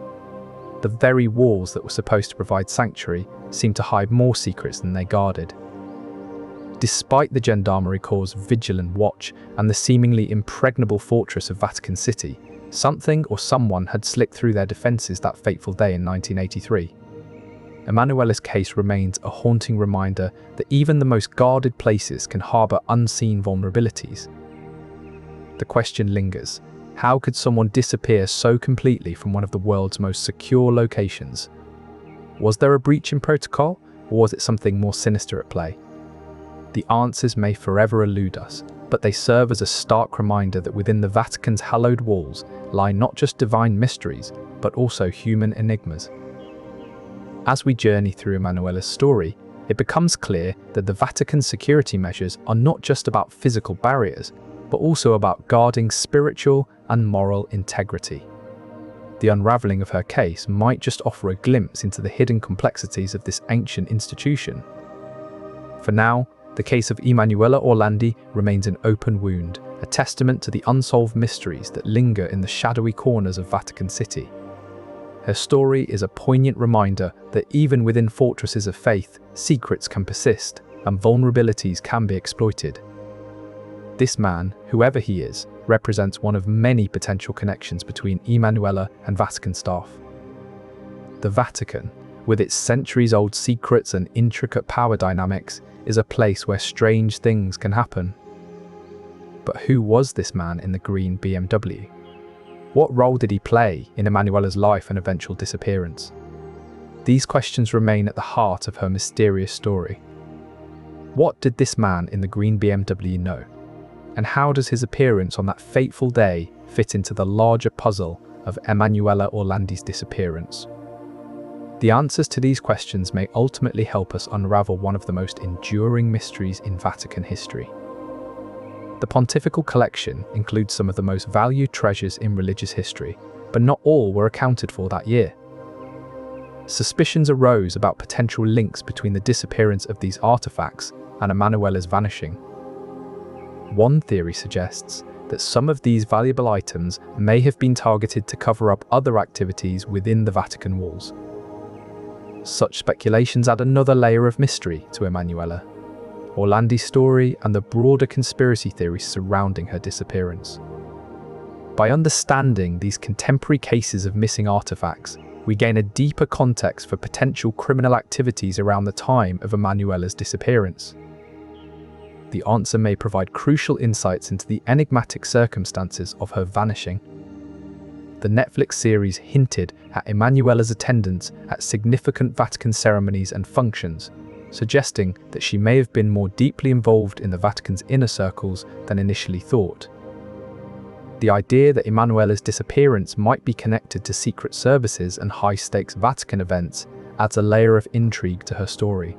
The very walls that were supposed to provide sanctuary seemed to hide more secrets than they guarded. Despite the Gendarmerie Corps' vigilant watch and the seemingly impregnable fortress of Vatican City, something or someone had slipped through their defences that fateful day in 1983. Emanuela's case remains a haunting reminder that even the most guarded places can harbour unseen vulnerabilities. The question lingers: how could someone disappear so completely from one of the world's most secure locations? Was there a breach in protocol, or was it something more sinister at play? The answers may forever elude us, but they serve as a stark reminder that within the Vatican's hallowed walls lie not just divine mysteries, but also human enigmas. As we journey through Emanuela's story, it becomes clear that the Vatican's security measures are not just about physical barriers, but also about guarding spiritual and moral integrity. The unravelling of her case might just offer a glimpse into the hidden complexities of this ancient institution. For now, the case of Emanuela Orlandi remains an open wound, a testament to the unsolved mysteries that linger in the shadowy corners of Vatican City. Her story is a poignant reminder that even within fortresses of faith, secrets can persist and vulnerabilities can be exploited. This man, whoever he is, represents one of many potential connections between Emanuela and Vatican staff. The Vatican, with its centuries-old secrets and intricate power dynamics, is a place where strange things can happen. But who was this man in the green BMW? What role did he play in Emanuela's life and eventual disappearance? These questions remain at the heart of her mysterious story. What did this man in the green BMW know? And how does his appearance on that fateful day fit into the larger puzzle of Emanuela Orlandi's disappearance? The answers to these questions may ultimately help us unravel one of the most enduring mysteries in Vatican history. The pontifical collection includes some of the most valued treasures in religious history, but not all were accounted for that year. Suspicions arose about potential links between the disappearance of these artifacts and Emanuela's vanishing. One theory suggests that some of these valuable items may have been targeted to cover up other activities within the Vatican walls. Such speculations add another layer of mystery to Emanuela, Orlandi's story, and the broader conspiracy theories surrounding her disappearance. By understanding these contemporary cases of missing artifacts, we gain a deeper context for potential criminal activities around the time of Emanuela's disappearance. The answer may provide crucial insights into the enigmatic circumstances of her vanishing. The Netflix series hinted at Emanuela's attendance at significant Vatican ceremonies and functions, suggesting that she may have been more deeply involved in the Vatican's inner circles than initially thought. The idea that Emanuela's disappearance might be connected to secret services and high-stakes Vatican events adds a layer of intrigue to her story.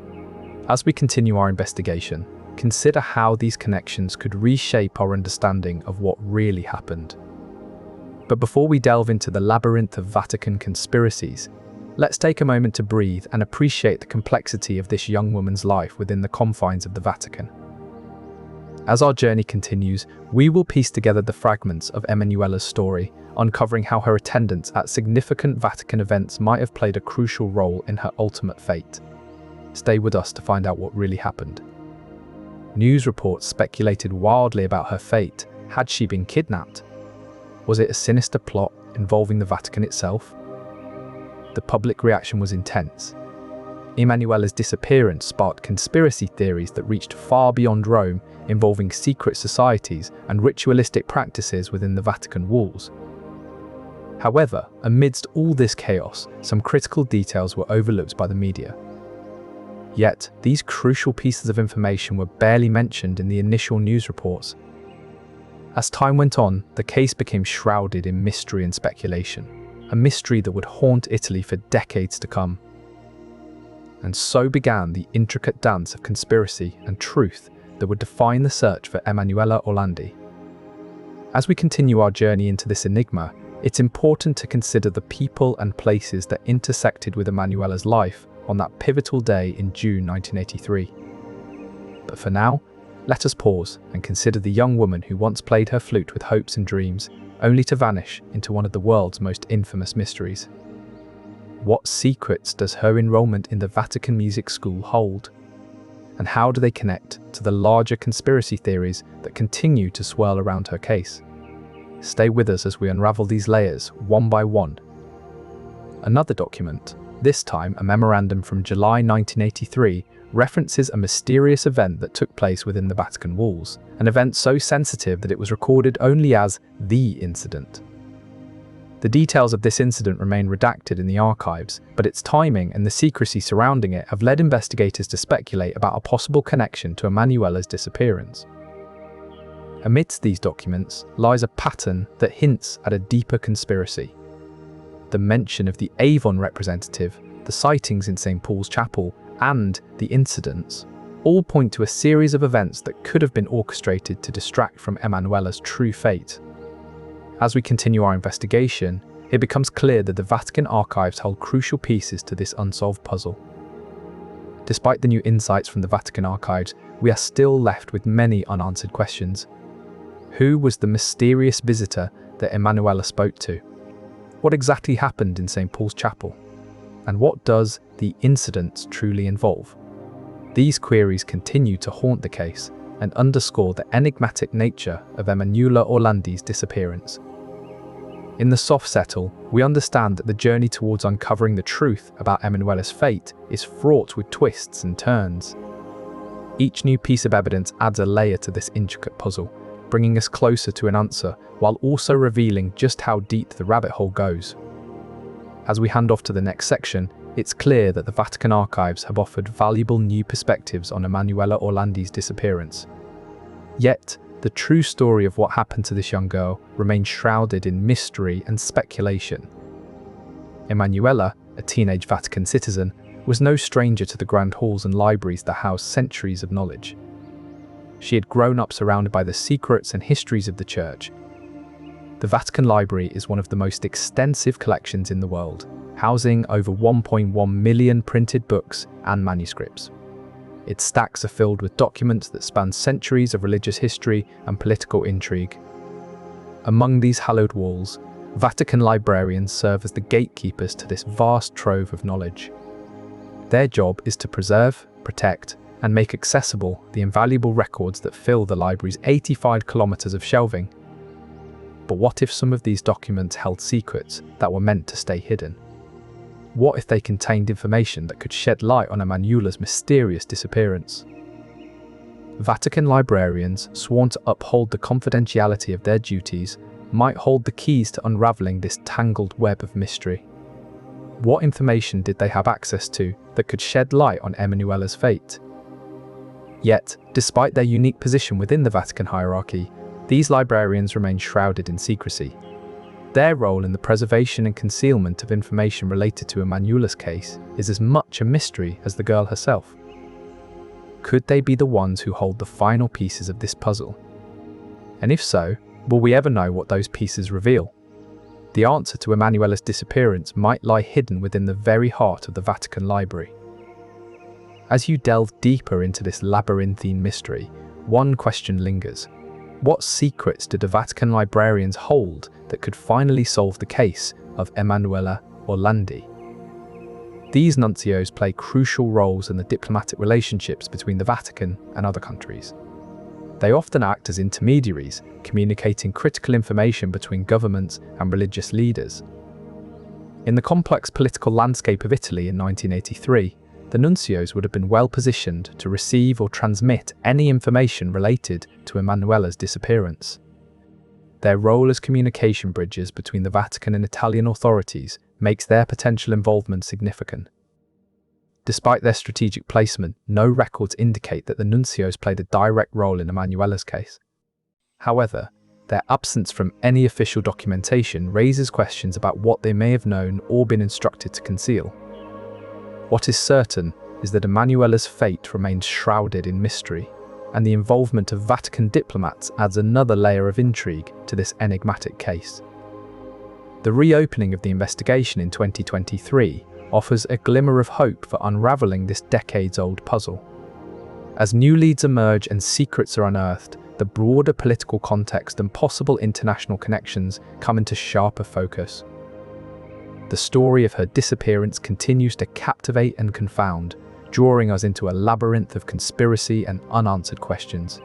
As we continue our investigation, consider how these connections could reshape our understanding of what really happened. But before we delve into the labyrinth of Vatican conspiracies, let's take a moment to breathe and appreciate the complexity of this young woman's life within the confines of the Vatican. As our journey continues, we will piece together the fragments of Emanuela's story, uncovering how her attendance at significant Vatican events might have played a crucial role in her ultimate fate. Stay with us to find out what really happened. News reports speculated wildly about her fate. Had she been kidnapped? Was it a sinister plot involving the Vatican itself? The public reaction was intense. Emanuela's disappearance sparked conspiracy theories that reached far beyond Rome, involving secret societies and ritualistic practices within the Vatican walls. However, amidst all this chaos, some critical details were overlooked by the media. Yet, these crucial pieces of information were barely mentioned in the initial news reports. As time went on, the case became shrouded in mystery and speculation, a mystery that would haunt Italy for decades to come. And so began the intricate dance of conspiracy and truth that would define the search for Emanuela Orlandi. As we continue our journey into this enigma, it's important to consider the people and places that intersected with Emanuela's life on that pivotal day in June 1983. But for now, let us pause and consider the young woman who once played her flute with hopes and dreams, only to vanish into one of the world's most infamous mysteries. What secrets does her enrollment in the Vatican Music School hold? And how do they connect to the larger conspiracy theories that continue to swirl around her case? Stay with us as we unravel these layers one by one. Another document, this time a memorandum from July 1983, references a mysterious event that took place within the Vatican walls, an event so sensitive that it was recorded only as the incident. The details of this incident remain redacted in the archives, but its timing and the secrecy surrounding it have led investigators to speculate about a possible connection to Emanuela's disappearance. Amidst these documents lies a pattern that hints at a deeper conspiracy. The mention of the Avon representative, the sightings in St. Paul's Chapel, and the incidents all point to a series of events that could have been orchestrated to distract from Emanuela's true fate. As we continue our investigation, it becomes clear that the Vatican archives hold crucial pieces to this unsolved puzzle. Despite the new insights from the Vatican archives, we are still left with many unanswered questions. Who was the mysterious visitor that Emanuela spoke to? What exactly happened in St. Paul's Chapel? And what does the incidents truly involve? These queries continue to haunt the case and underscore the enigmatic nature of Emanuela Orlandi's disappearance. In the soft settle, we understand that the journey towards uncovering the truth about Emanuela's fate is fraught with twists and turns. Each new piece of evidence adds a layer to this intricate puzzle, bringing us closer to an answer while also revealing just how deep the rabbit hole goes. As we hand off to the next section, it's clear that the Vatican archives have offered valuable new perspectives on Emanuela Orlandi's disappearance. Yet, the true story of what happened to this young girl remains shrouded in mystery and speculation. Emanuela, a teenage Vatican citizen, was no stranger to the grand halls and libraries that house centuries of knowledge. She had grown up surrounded by the secrets and histories of the Church. The Vatican Library is one of the most extensive collections in the world, housing over 1.1 million printed books and manuscripts. Its stacks are filled with documents that span centuries of religious history and political intrigue. Among these hallowed walls, Vatican librarians serve as the gatekeepers to this vast trove of knowledge. Their job is to preserve, protect, and make accessible the invaluable records that fill the library's 85 kilometers of shelving. But what if some of these documents held secrets that were meant to stay hidden? What if they contained information that could shed light on Emanuela's mysterious disappearance? Vatican librarians, sworn to uphold the confidentiality of their duties, might hold the keys to unraveling this tangled web of mystery. What information did they have access to that could shed light on Emanuela's fate? Yet, despite their unique position within the Vatican hierarchy, These librarians remain shrouded in secrecy. Their role in the preservation and concealment of information related to Emanuela's case is as much a mystery as the girl herself. Could they be the ones who hold the final pieces of this puzzle? And if so, will we ever know what those pieces reveal? The answer to Emanuela's disappearance might lie hidden within the very heart of the Vatican Library. As you delve deeper into this labyrinthine mystery, one question lingers. What secrets do the Vatican librarians hold that could finally solve the case of Emanuela Orlandi? These nuncios play crucial roles in the diplomatic relationships between the Vatican and other countries. They often act as intermediaries, communicating critical information between governments and religious leaders. In the complex political landscape of Italy in 1983, the nuncios would have been well positioned to receive or transmit any information related to Emanuela's disappearance. Their role as communication bridges between the Vatican and Italian authorities makes their potential involvement significant. Despite their strategic placement, no records indicate that the nuncios played a direct role in Emanuela's case. However, their absence from any official documentation raises questions about what they may have known or been instructed to conceal. What is certain is that Emanuela's fate remains shrouded in mystery, and the involvement of Vatican diplomats adds another layer of intrigue to this enigmatic case. The reopening of the investigation in 2023 offers a glimmer of hope for unravelling this decades-old puzzle. As new leads emerge and secrets are unearthed, the broader political context and possible international connections come into sharper focus. The story of her disappearance continues to captivate and confound, drawing us into a labyrinth of conspiracy and unanswered questions.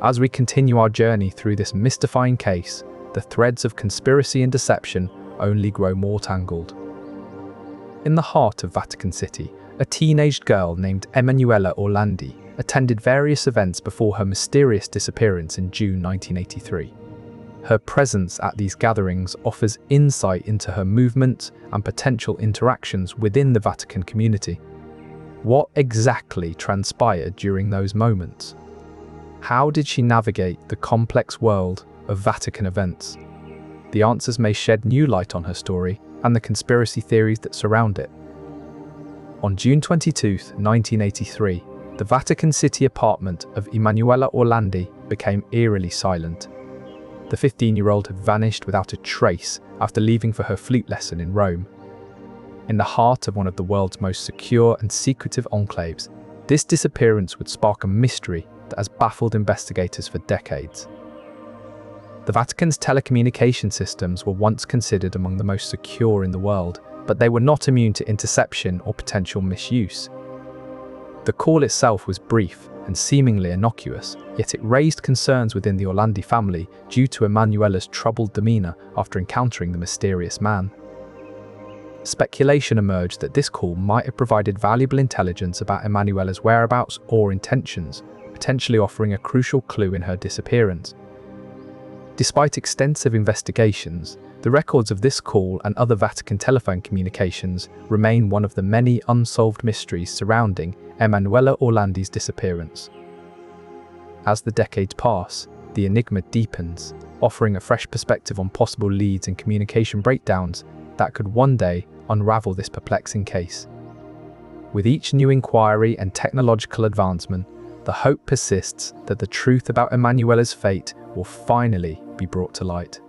As we continue our journey through this mystifying case, the threads of conspiracy and deception only grow more tangled. In the heart of Vatican City, a teenaged girl named Emanuela Orlandi attended various events before her mysterious disappearance in June 1983. Her presence at these gatherings offers insight into her movements and potential interactions within the Vatican community. What exactly transpired during those moments? How did she navigate the complex world of Vatican events? The answers may shed new light on her story and the conspiracy theories that surround it. On June 22, 1983, the Vatican City apartment of Emanuela Orlandi became eerily silent. The 15-year-old had vanished without a trace after leaving for her flute lesson in Rome. In the heart of one of the world's most secure and secretive enclaves, this disappearance would spark a mystery that has baffled investigators for decades. The Vatican's telecommunication systems were once considered among the most secure in the world, but they were not immune to interception or potential misuse. The call itself was brief and seemingly innocuous, yet it raised concerns within the Orlandi family due to Emanuela's troubled demeanour after encountering the mysterious man. Speculation emerged that this call might have provided valuable intelligence about Emanuela's whereabouts or intentions, potentially offering a crucial clue in her disappearance. Despite extensive investigations, the records of this call and other Vatican telephone communications remain one of the many unsolved mysteries surrounding Emanuela Orlandi's disappearance. As the decades pass, the enigma deepens, offering a fresh perspective on possible leads and communication breakdowns that could one day unravel this perplexing case. With each new inquiry and technological advancement, the hope persists that the truth about Emanuela's fate will finally be brought to light.